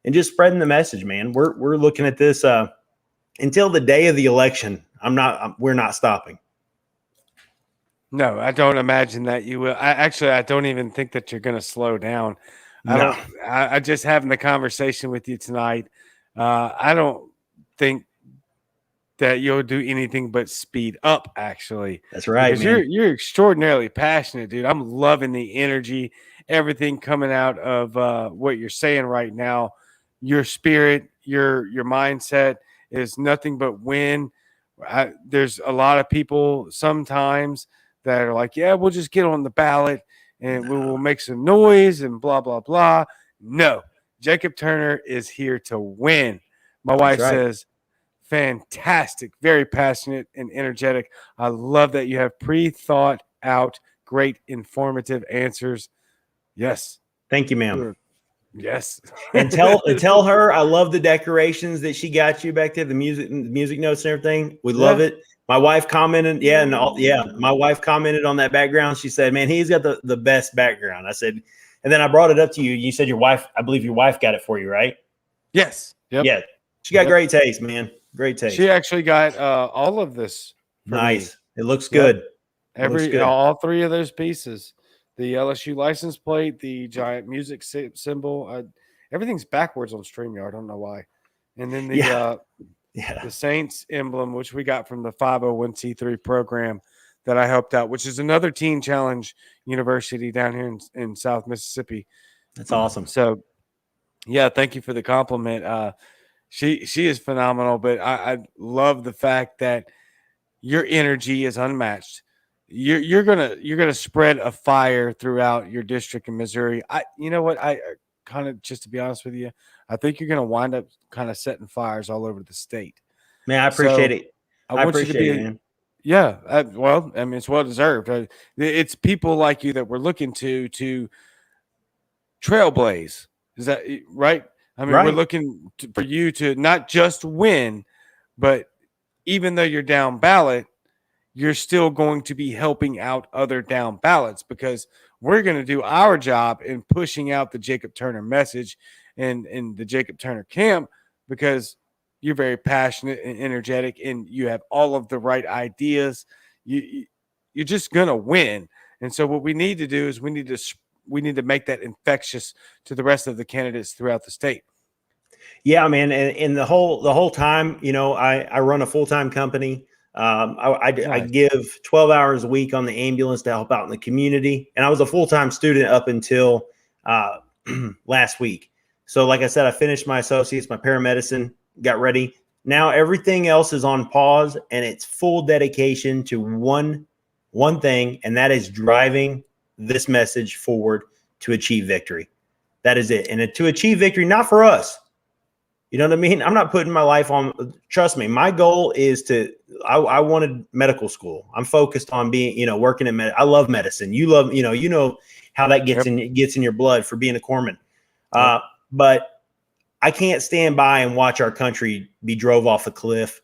[SPEAKER 2] just spreading the message, man. We're looking at this until the day of the election. We're not stopping.
[SPEAKER 1] No, I don't imagine that you will. I don't even think that you're going to slow down.
[SPEAKER 2] No.
[SPEAKER 1] I just having the conversation with you tonight. I don't think that you'll do anything but speed up, actually.
[SPEAKER 2] That's right,
[SPEAKER 1] Because
[SPEAKER 2] man.
[SPEAKER 1] you're extraordinarily passionate, dude. I'm loving the energy, everything coming out of what you're saying right now. Your spirit, your mindset is nothing but win. There's a lot of people sometimes that are like, yeah, we'll just get on the ballot and we will make some noise and blah blah blah. No, Jacob Turner is here to win. My wife
[SPEAKER 2] right.
[SPEAKER 1] says, fantastic, very passionate and energetic. I love that you have pre-thought out, great, informative answers. Yes.
[SPEAKER 2] Thank you, ma'am.
[SPEAKER 1] Yes.
[SPEAKER 2] And tell her I love the decorations that she got you back there, the music notes and everything. We love it. My wife commented, my wife commented on that background. She said, man, he's got the best background. I said, and then I brought it up to you. You said I believe your wife got it for you, right?
[SPEAKER 1] Yes. Yep.
[SPEAKER 2] Yeah. She got great taste, man. Great taste.
[SPEAKER 1] She actually got all of this.
[SPEAKER 2] Nice. Me. It looks good.
[SPEAKER 1] All three of those pieces. The LSU license plate, the giant music symbol, everything's backwards on StreamYard. I don't know why. And then the Saints emblem, which we got from the 501c3 program that I helped out, which is another teen challenge university down here in South Mississippi.
[SPEAKER 2] That's awesome.
[SPEAKER 1] So, yeah, thank you for the compliment. She is phenomenal, but I love the fact that your energy is unmatched. You're gonna spread a fire throughout your district in Missouri. You know what? I kind of, just to be honest with you, I think you're gonna wind up kind of setting fires all over the state.
[SPEAKER 2] Man, I appreciate it.
[SPEAKER 1] I want you to be,
[SPEAKER 2] man.
[SPEAKER 1] Yeah. Well, I mean, it's well deserved. It's people like you that we're looking to trailblaze. Is that right? I mean, we're looking for you to not just win, but even though you're down ballot, you're still going to be helping out other down ballots, because we're going to do our job in pushing out the Jacob Turner message and in the Jacob Turner camp, because you're very passionate and energetic and you have all of the right ideas. You're just going to win. And so what we need to do is we need to make that infectious to the rest of the candidates throughout the state.
[SPEAKER 2] Yeah, man. And the whole time, I run a full-time company. I give 12 hours a week on the ambulance to help out in the community. And I was a full-time student up until last week. So like I said, I finished my associates, my paramedicine, got ready. Now everything else is on pause, and it's full dedication to one thing, and that is driving this message forward to achieve victory. That is it. And to achieve victory, not for us. You know what I mean? I'm not putting my life on. Trust me, my goal is I wanted medical school. I'm focused on being, working in I love medicine. You love, how that gets in your blood for being a corpsman. But I can't stand by and watch our country be drove off a cliff.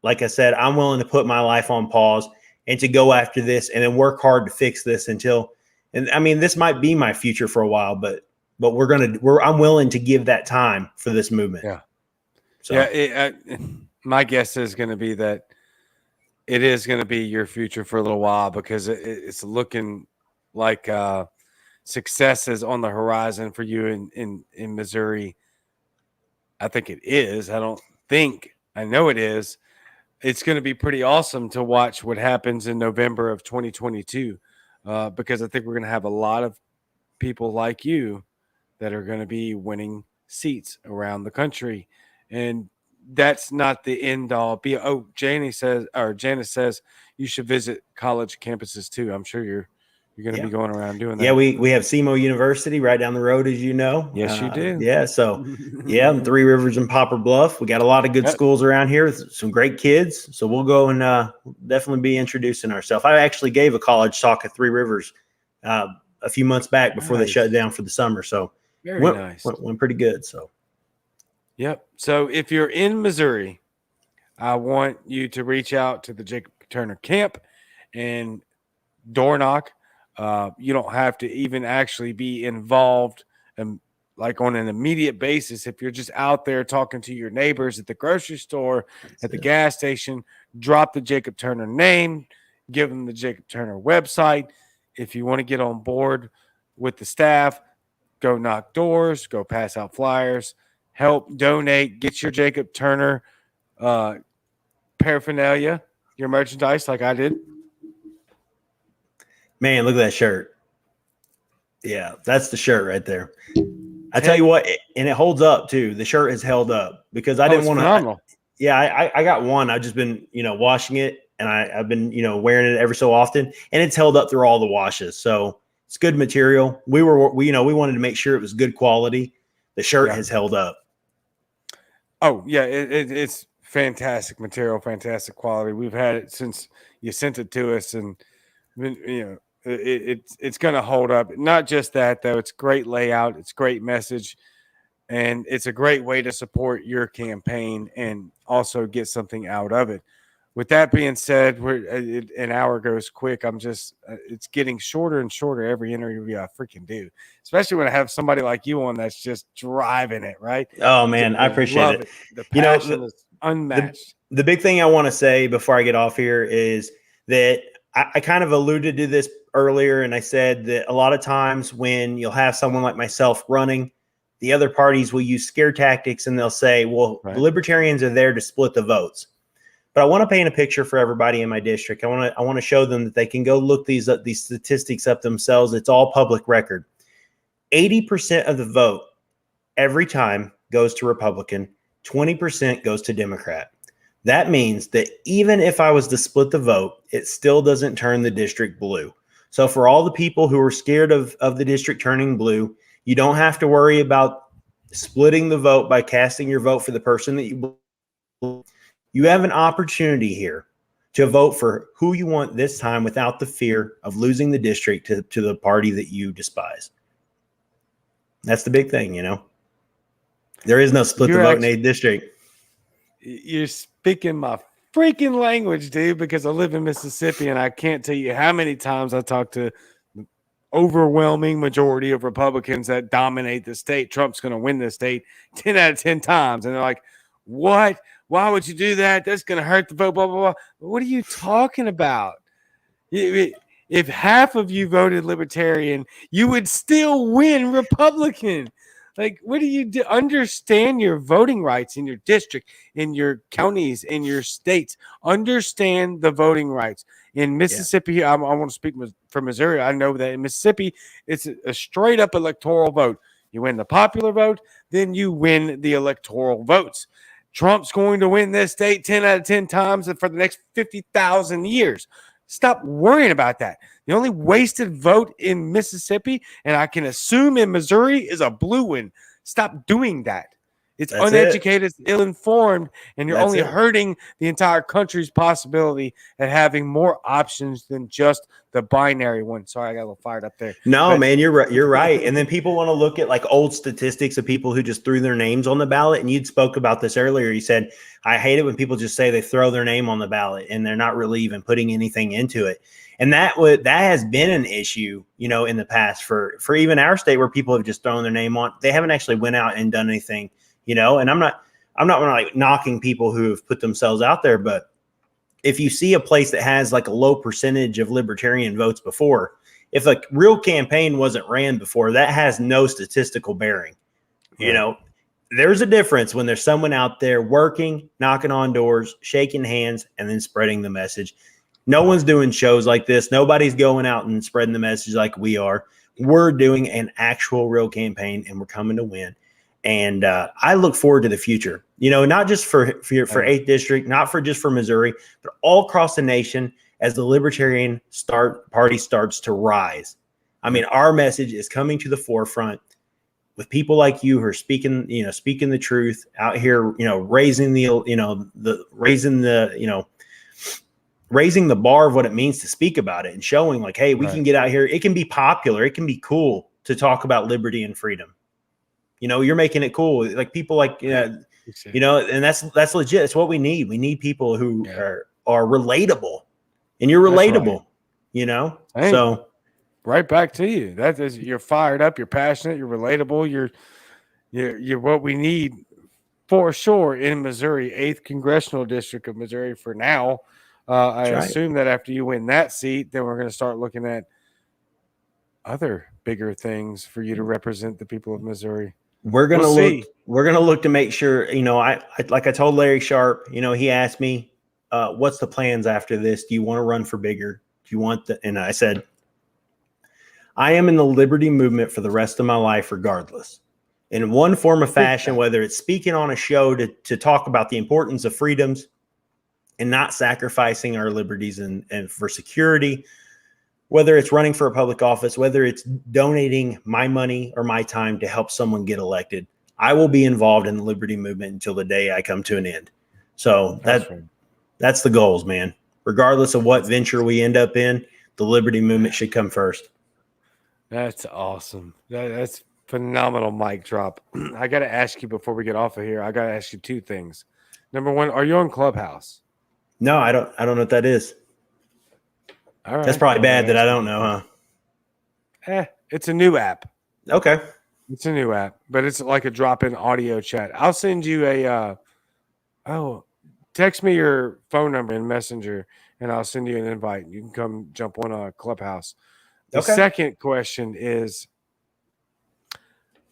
[SPEAKER 2] Like I said, I'm willing to put my life on pause and to go after this and then work hard to fix this this might be my future for a while, but I'm willing to give that time for this movement.
[SPEAKER 1] Yeah.
[SPEAKER 2] So.
[SPEAKER 1] Yeah. My guess is going to be that it is going to be your future for a little while, because it's looking like success is on the horizon for you in Missouri. I think it is. I know it is. It's going to be pretty awesome to watch what happens in November of 2022, because I think we're going to have a lot of people like you that are going to be winning seats around the country. And that's not the end all. Janice says you should visit college campuses too. I'm sure you're going to be going around doing that.
[SPEAKER 2] Yeah, we have SEMO University right down the road, as you know.
[SPEAKER 1] Yes, you do.
[SPEAKER 2] Yeah, so Three Rivers and Poplar Bluff. We got a lot of good schools around here, some great kids. So we'll go and definitely be introducing ourselves. I actually gave a college talk at Three Rivers a few months back before they shut down for the summer. So went pretty good. So.
[SPEAKER 1] Yep. So if you're in Missouri, I want you to reach out to the Jacob Turner camp and door knock. You don't have to even actually be involved like on an immediate basis. If you're just out there talking to your neighbors at the grocery store, at the gas station, drop the Jacob Turner name, give them the Jacob Turner website. If you want to get on board with the staff, go knock doors, go pass out flyers, help donate, get your Jacob Turner paraphernalia, your merchandise like I did.
[SPEAKER 2] Man, look at that shirt. Yeah, that's the shirt right there. I tell you what, and it holds up too. The shirt has held up because I didn't want to. Yeah, I got one. I've just been, washing it, and I've been, wearing it every so often, and it's held up through all the washes. So it's good material. We wanted to make sure it was good quality. The shirt has held up.
[SPEAKER 1] Oh yeah, it's fantastic material, fantastic quality. We've had it since you sent it to us, and it's going to hold up. Not just that though; it's great layout, it's great message, and it's a great way to support your campaign and also get something out of it. With that being said, an hour goes quick. It's getting shorter and shorter every interview I freaking do, especially when I have somebody like you on that's just driving it, right?
[SPEAKER 2] Oh man, I appreciate it.
[SPEAKER 1] The passion is unmatched.
[SPEAKER 2] The big thing I want to say before I get off here is that I kind of alluded to this earlier, and I said that a lot of times when you'll have someone like myself running, the other parties will use scare tactics, and they'll say, well, the Libertarians are there to split the votes. But I want to paint a picture for everybody in my district. I want to show them that they can go look these statistics up themselves. It's all public record. 80% of the vote every time goes to Republican, 20% goes to Democrat. That means that even if I was to split the vote, it still doesn't turn the district blue. So for all the people who are scared of the district turning blue, you don't have to worry about splitting the vote by casting your vote for the person that you believe. You have an opportunity here to vote for who you want this time without the fear of losing the district to the party that you despise. That's the big thing, There is no split the vote in a district.
[SPEAKER 1] You're speaking my freaking language, dude, because I live in Mississippi, and I can't tell you how many times I talk to the overwhelming majority of Republicans that dominate the state. Trump's going to win the state 10 out of 10 times. And they're like, what? Why would you do that? That's going to hurt the vote, blah, blah, blah. What are you talking about? If half of you voted Libertarian, you would still win Republican. Like, what do you do? Understand your voting rights in your district, in your counties, in your states. Understand the voting rights. In Mississippi, I want to speak for Missouri. I know that in Mississippi, it's a straight-up electoral vote. You win the popular vote, then you win the electoral votes. Trump's going to win this state 10 out of 10 times for the next 50,000 years. Stop worrying about that. The only wasted vote in Mississippi, and I can assume in Missouri, is a blue one. Stop doing that. It's uneducated, it's ill-informed, and you're only hurting the entire country's possibility at having more options than just the binary one. Sorry, I got a little fired up there.
[SPEAKER 2] No, man, you're right. You're right. And then people want to look at like old statistics of people who just threw their names on the ballot. And you spoke about this earlier. You said, I hate it when people just say they throw their name on the ballot and they're not really even putting anything into it. And that has been an issue, in the past for even our state, where people have just thrown their name on. They haven't actually went out and done anything. And I'm not like knocking people who have put themselves out there, but if you see a place that has like a low percentage of Libertarian votes before, if a real campaign wasn't ran before, that has no statistical bearing. Right. There's a difference when there's someone out there working, knocking on doors, shaking hands, and then spreading the message. No one's doing shows like this. Nobody's going out and spreading the message like we are. We're doing an actual real campaign, and we're coming to win. And I look forward to the future, not just for 8th District, not just for Missouri, but all across the nation as the Libertarian Party starts to rise. I mean, our message is coming to the forefront with people like you who are speaking the truth out here, raising the bar of what it means to speak about it and showing like, hey, we can get out here. It can be popular. It can be cool to talk about liberty and freedom. You're making it cool. Like people like, and that's legit. It's what we need. We need people who are relatable, and you're relatable,
[SPEAKER 1] Hey,
[SPEAKER 2] so
[SPEAKER 1] right back to you. You're fired up. You're passionate. You're relatable. You're what we need for sure in Missouri, 8th Congressional District of Missouri for now. I assume that after you win that seat, then we're going to start looking at other bigger things for you to represent the people of Missouri?
[SPEAKER 2] We're gonna
[SPEAKER 1] We'll
[SPEAKER 2] look.
[SPEAKER 1] see.
[SPEAKER 2] We're gonna look to make sure. I like I told Larry Sharp. He asked me, "What's the plans after this? Do you want to run for bigger? Do you want the?" And I said, "I am in the liberty movement for the rest of my life, regardless, in one form or fashion. Whether it's speaking on a show to talk about the importance of freedoms and not sacrificing our liberties and for security." Whether it's running for a public office, whether it's donating my money or my time to help someone get elected, I will be involved in the liberty movement until the day I come to an end. So that's the goals, man. Regardless of what venture we end up in, the liberty movement should come first.
[SPEAKER 1] That's awesome. That's phenomenal mic drop. I got to ask you before we get off of here. I got to ask you two things. Number one, are you on Clubhouse?
[SPEAKER 2] No, I don't know what that is.
[SPEAKER 1] All right.
[SPEAKER 2] That's probably bad that I don't know,
[SPEAKER 1] huh? It's a new app.
[SPEAKER 2] Okay.
[SPEAKER 1] It's a new app, but it's like a drop-in audio chat. I'll send you text me your phone number in Messenger, and I'll send you an invite. You can come jump on a Clubhouse. The second question is,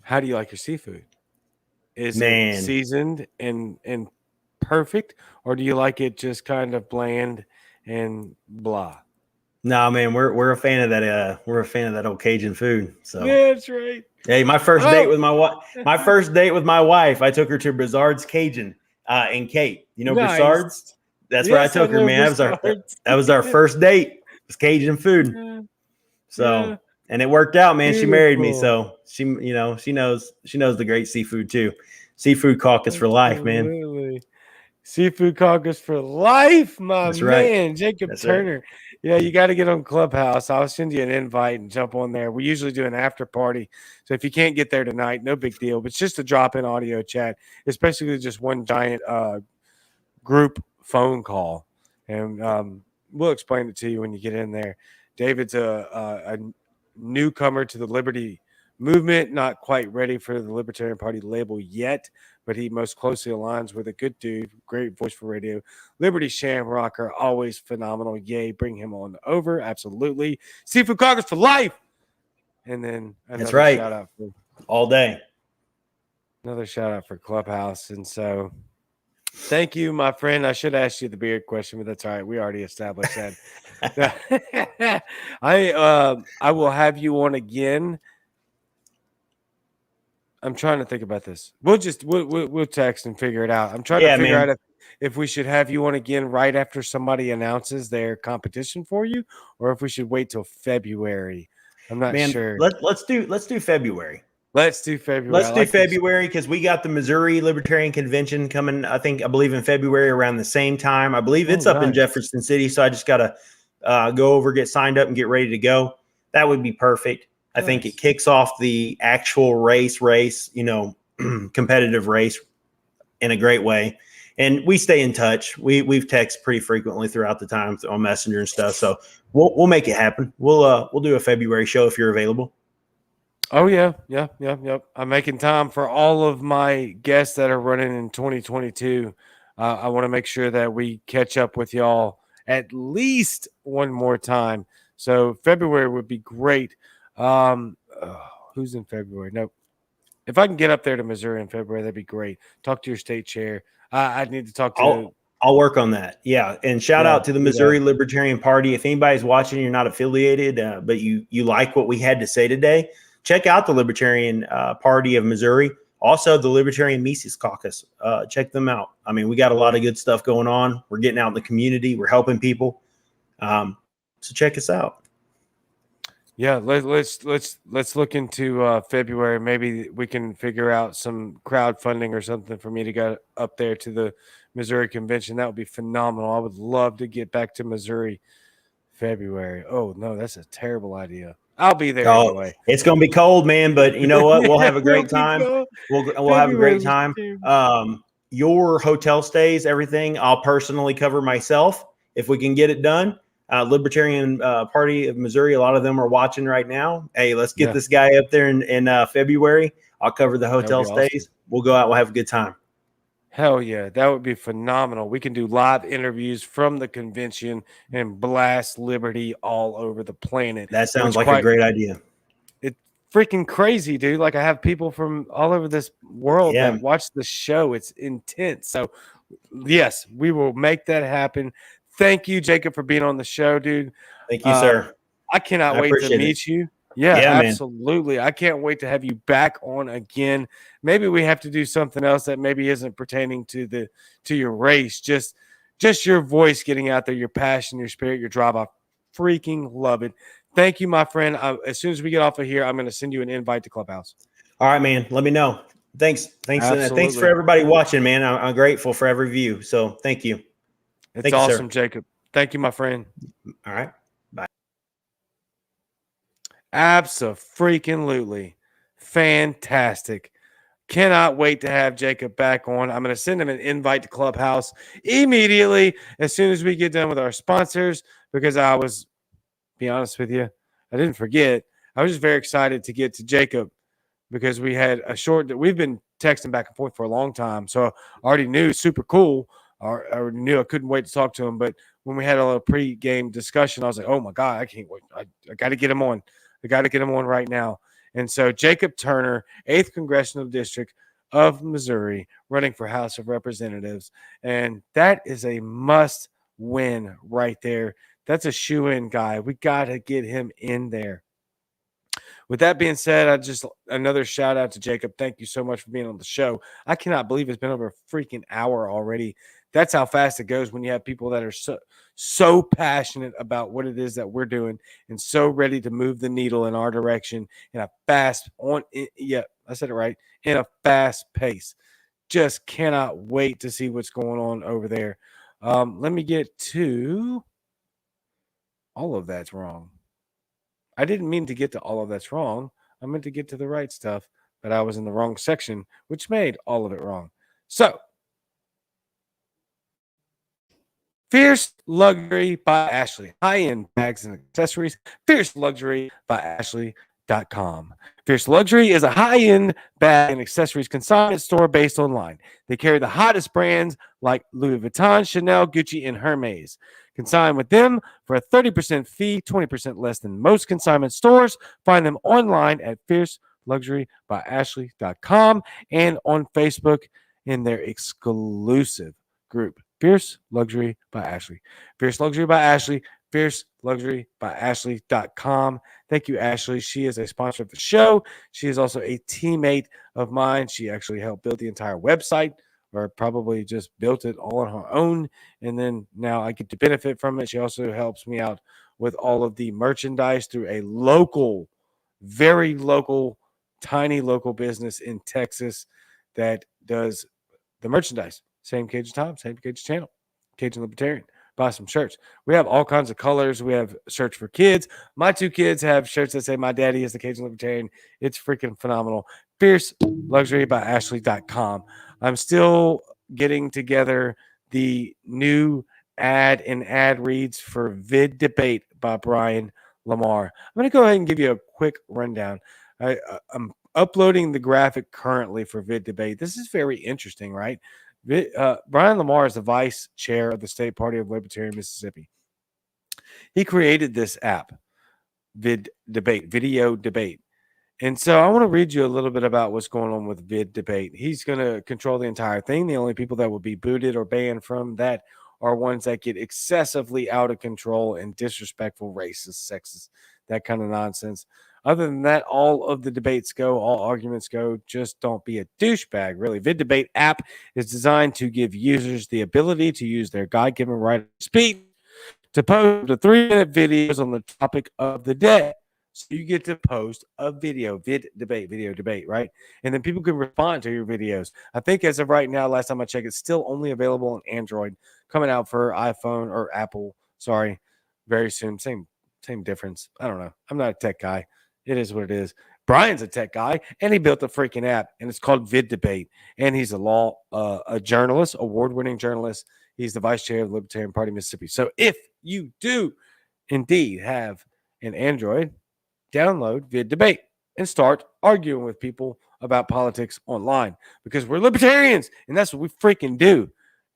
[SPEAKER 1] how do you like your seafood? Is it seasoned and perfect, or do you like it just kind of bland and blah?
[SPEAKER 2] No, man, we're a fan of that. We're a fan of that old Cajun food. So
[SPEAKER 1] yeah, that's right.
[SPEAKER 2] Hey, my first date with my wife, I took her to Brizard's Cajun in Cape. You know Brizard's? That's where I took her, man. That was our first date. It was Cajun food. So and it worked out, man. Beautiful. She married me, so she knows the great seafood too. Seafood caucus for life, man.
[SPEAKER 1] Seafood caucus for life, my man,
[SPEAKER 2] right.
[SPEAKER 1] Jacob Turner. Right. Yeah, you got to get on Clubhouse. I'll send you an invite and jump on there. We usually do an after party. So if you can't get there tonight, no big deal. But it's just a drop-in audio chat, especially just one giant group phone call. And we'll explain it to you when you get in there. David's a newcomer to the Liberty movement, not quite ready for the Libertarian Party label yet, but he most closely aligns with a good dude, great voice for radio. Liberty Shamrocker, always phenomenal. Yay, bring him on over. Absolutely. Seafood Caucus for life. And then
[SPEAKER 2] that's right.
[SPEAKER 1] Shout out for
[SPEAKER 2] all day.
[SPEAKER 1] Another shout out for Clubhouse. And so thank you, my friend. I should ask you the beard question, but that's all right. We already established that. I will have you on again. I'm trying to think about this. We'll text and figure it out. I'm trying to figure out if we should have you on again right after somebody announces their competition for you, or if we should wait till February. I'm not sure.
[SPEAKER 2] Let's do February.
[SPEAKER 1] Let's do February.
[SPEAKER 2] Let's do February because we got the Missouri Libertarian Convention coming. I believe in February around the same time. I believe it's up in Jefferson City, so I just gotta go over, get signed up, and get ready to go. That would be perfect. I think it kicks off the actual race, competitive race in a great way. And we stay in touch. We've texted pretty frequently throughout the time on Messenger and stuff. So we'll make it happen. We'll do a February show if you're available.
[SPEAKER 1] Oh yeah. I'm making time for all of my guests that are running in 2022. I want to make sure that we catch up with y'all at least one more time. So February would be great. Who's in February? Nope. If I can get up there to Missouri in February, that'd be great. Talk to your state chair. I need to talk to.
[SPEAKER 2] I'll work on that. Yeah, and shout out to the Missouri Libertarian Party. If anybody's watching, you're not affiliated, but you like what we had to say today. Check out the Libertarian Party of Missouri. Also, the Libertarian Mises Caucus. Check them out. I mean, we got a lot of good stuff going on. We're getting out in the community. We're helping people. So check us out.
[SPEAKER 1] Yeah, let's look into February. Maybe we can figure out some crowdfunding or something for me to go up there to the Missouri convention. That would be phenomenal. I would love to get back to Missouri February. Oh no, that's a terrible idea. I'll be there anyway.
[SPEAKER 2] It's going to be cold, man, but you know what? We'll have a great time. We'll have a great time. Your hotel stays, everything, I'll personally cover myself if we can get it done. Libertarian Party of Missouri, a lot of them are watching right now. Hey, let's get this guy up there in February. I'll cover the hotel stays. Awesome. We'll go out. We'll have a good time.
[SPEAKER 1] Hell yeah, that would be phenomenal. We can do live interviews from the convention and blast Liberty all over the planet.
[SPEAKER 2] That sounds like a great idea.
[SPEAKER 1] freaking crazy, dude. Like I have people from all over this world
[SPEAKER 2] Yeah.
[SPEAKER 1] that watch the show. It's intense. So yes, we will make that happen. Thank you, Jacob, for being on the show, dude.
[SPEAKER 2] Thank you, sir.
[SPEAKER 1] I cannot
[SPEAKER 2] I
[SPEAKER 1] wait to
[SPEAKER 2] appreciate it.
[SPEAKER 1] meet you. Yeah,
[SPEAKER 2] Yeah, man.
[SPEAKER 1] absolutely. I can't wait to have you back on again. Maybe we have to do something else that maybe isn't pertaining to your race. Just your voice getting out there, your passion, your spirit, your drive. I freaking love it. Thank you, my friend. As soon as we get off of here, I'm going to send you an invite to Clubhouse.
[SPEAKER 2] All right, man. Let me know. Thanks. Thanks
[SPEAKER 1] Absolutely.
[SPEAKER 2] for everybody watching, man. I'm grateful for every view. So thank you.
[SPEAKER 1] It's
[SPEAKER 2] Thank you,
[SPEAKER 1] awesome,
[SPEAKER 2] sir.
[SPEAKER 1] Jacob. Thank you, my friend.
[SPEAKER 2] All right.
[SPEAKER 1] Abso-freaking-lutely. Fantastic. Cannot wait to have Jacob back on. I'm going to send him an invite to Clubhouse immediately as soon as we get done with our sponsors, because be honest with you, I didn't forget. I was just very excited to get to Jacob because we've been texting back and forth for a long time. So I already knew super cool. I already knew I couldn't wait to talk to him. But when we had a little pre-game discussion, I was like, oh my God, I can't wait. I got to get him on. I got to get him on right now. And so Jacob Turner, 8th Congressional District of Missouri, running for House of Representatives. And that is a must win right there. That's a shoe-in guy. We got to get him in there. With that being said, another shout out to Jacob. Thank you so much for being on the show. I cannot believe it's been over a freaking hour already. That's how fast it goes when you have people that are so passionate about what it is that we're doing and so ready to move the needle in our direction in a fast pace. Just cannot wait to see what's going on over there. Let me get to all of that's wrong. I didn't mean to get to all of that's wrong. I meant to get to the right stuff, but I was in the wrong section, which made all of it wrong. So, Fierce Luxury by Ashley. High-end bags and accessories. Fierce Luxury by Ashley.com. Fierce Luxury is a high-end bag and accessories consignment store based online. They carry the hottest brands like Louis Vuitton, Chanel, Gucci, and Hermes. Consign with them for a 30% fee, 20% less than most consignment stores. Find them online at fierceluxurybyashley.com and on Facebook in their exclusive group. Fierce Luxury by Ashley. Fierce Luxury by Ashley. FierceLuxuryByAshley.com. Thank you, Ashley. She is a sponsor of the show. She is also a teammate of mine. She actually helped build the entire website, or probably just built it all on her own. And then now I get to benefit from it. She also helps me out with all of the merchandise through a local, very local, tiny local business in Texas that does the merchandise. Same Cajun Tom, same Cajun channel, Cajun Libertarian. Buy some shirts. We have all kinds of colors. We have shirts for kids. My 2 kids have shirts that say my daddy is the Cajun Libertarian. It's freaking phenomenal. FierceLuxuryByAshley.com. I'm still getting together the new ad and ad reads for Vid Debate by Brian Lamar. I'm going to go ahead and give you a quick rundown. I'm uploading the graphic currently for Vid Debate. This is very interesting, right? Brian Lamar is the vice chair of the State Party of Libertarian Mississippi. He created this app, Video Debate. And so I want to read you a little bit about what's going on with Vid Debate. He's going to control the entire thing. The only people that will be booted or banned from that are ones that get excessively out of control and disrespectful, racist, sexist, that kind of nonsense. Other than that, all of the debates go, all arguments go. Just don't be a douchebag, really. Vid Debate app is designed to give users the ability to use their God-given right of speech to post the 3-minute videos on the topic of the day. So you get to post a video debate, right? And then people can respond to your videos. I think as of right now, last time I checked, it's still only available on Android, coming out for iPhone or Apple. Sorry, very soon. Same difference. I don't know. I'm not a tech guy. It is what it is. Brian's a tech guy, and he built a freaking app, and it's called Vid Debate. And he's a journalist, award-winning journalist. He's the vice chair of the Libertarian Party of Mississippi. So if you do indeed have an Android, download Vid Debate and start arguing with people about politics online, because we're libertarians, and that's what we freaking do,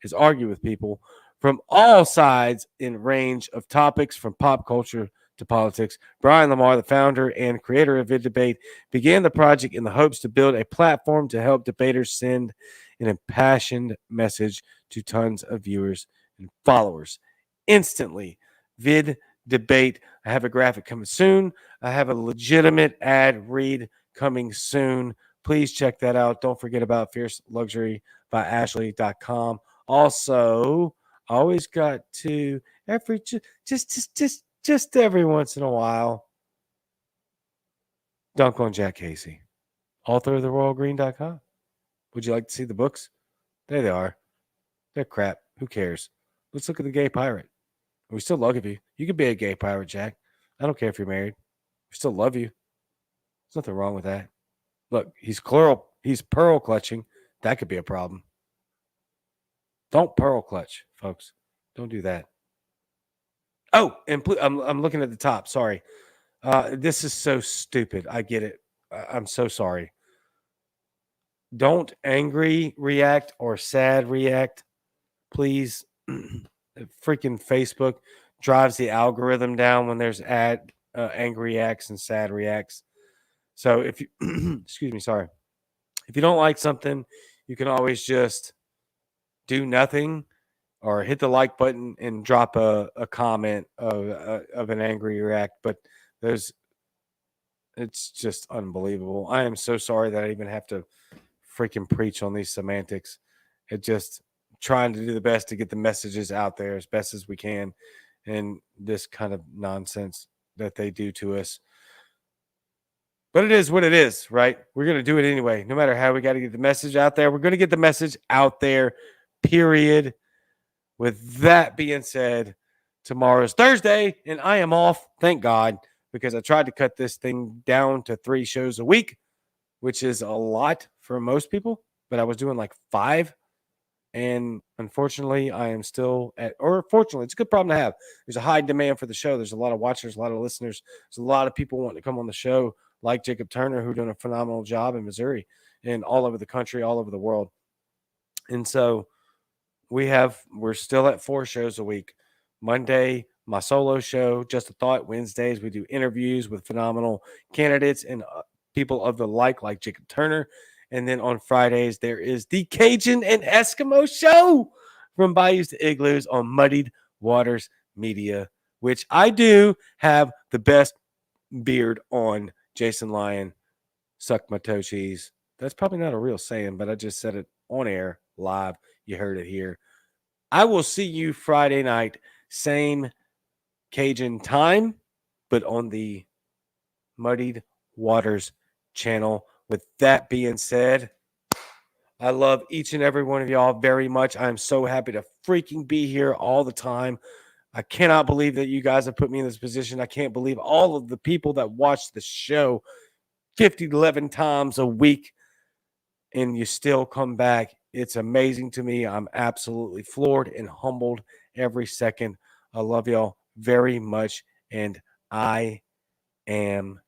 [SPEAKER 1] is argue with people from all sides in range of topics, from pop culture to politics. Brian Lamar, the founder and creator of VidDebate, began the project in the hopes to build a platform to help debaters send an impassioned message to tons of viewers and followers instantly. VidDebate. I have a graphic coming soon. I have a legitimate ad read coming soon. Please check that out. Don't forget about Fierce Luxury by Ashley.com. Also, always got to every just every once in a while dunk on Jack Casey, author of the RoyalGreen.com. Would you like to see the books? There they are. They're crap. Who cares? Let's look at the gay pirate. We still love you. You could be a gay pirate, Jack. I don't care if you're married. We still love you. There's nothing wrong with that. Look, he's pearl clutching. That could be a problem. Don't pearl clutch, folks. Don't do that. Oh, and I'm looking at the top. Sorry. This is so stupid. I get it. I'm so sorry. Don't angry react or sad react, please. Freaking Facebook drives the algorithm down when there's angry reacts and sad reacts. So if you excuse me, sorry. If you don't like something, you can always just do nothing or hit the like button and drop a comment of an angry react. But it's just unbelievable. I am so sorry that I even have to freaking preach on these semantics. It just trying to do the best to get the messages out there as best as we can, and this kind of nonsense that they do to us. But it is what it is, right? We're going to do it anyway. No matter how, we got to get the message out there. We're going to get the message out there, period. With that being said, tomorrow's Thursday, and I am off, thank God, because I tried to cut this thing down to 3 shows a week, which is a lot for most people, but I was doing like 5. And unfortunately, I am still fortunately, it's a good problem to have. There's a high demand for the show. There's a lot of watchers, a lot of listeners. There's a lot of people wanting to come on the show, like Jacob Turner, who's doing a phenomenal job in Missouri and all over the country, all over the world. And so we're still at 4 shows a week. Monday, my solo show, Just a Thought. Wednesdays, we do interviews with phenomenal candidates and people of the like Jacob Turner. And then on Fridays, there is the Cajun and Eskimo show from Bayous to Igloos on Muddied Waters Media, which I do have the best beard on. Jason Lyon, suck my toe cheese. That's probably not a real saying, but I just said it on air, live. You heard it here. I will see you Friday night, same Cajun time, but on the Muddied Waters channel. With that being said, I love each and every one of y'all very much. I'm so happy to freaking be here all the time. I cannot believe that you guys have put me in this position. I can't believe all of the people that watch the show 50 to 11 times a week, and you still come back. It's amazing to me. I'm absolutely floored and humbled every second. I love y'all very much, and I am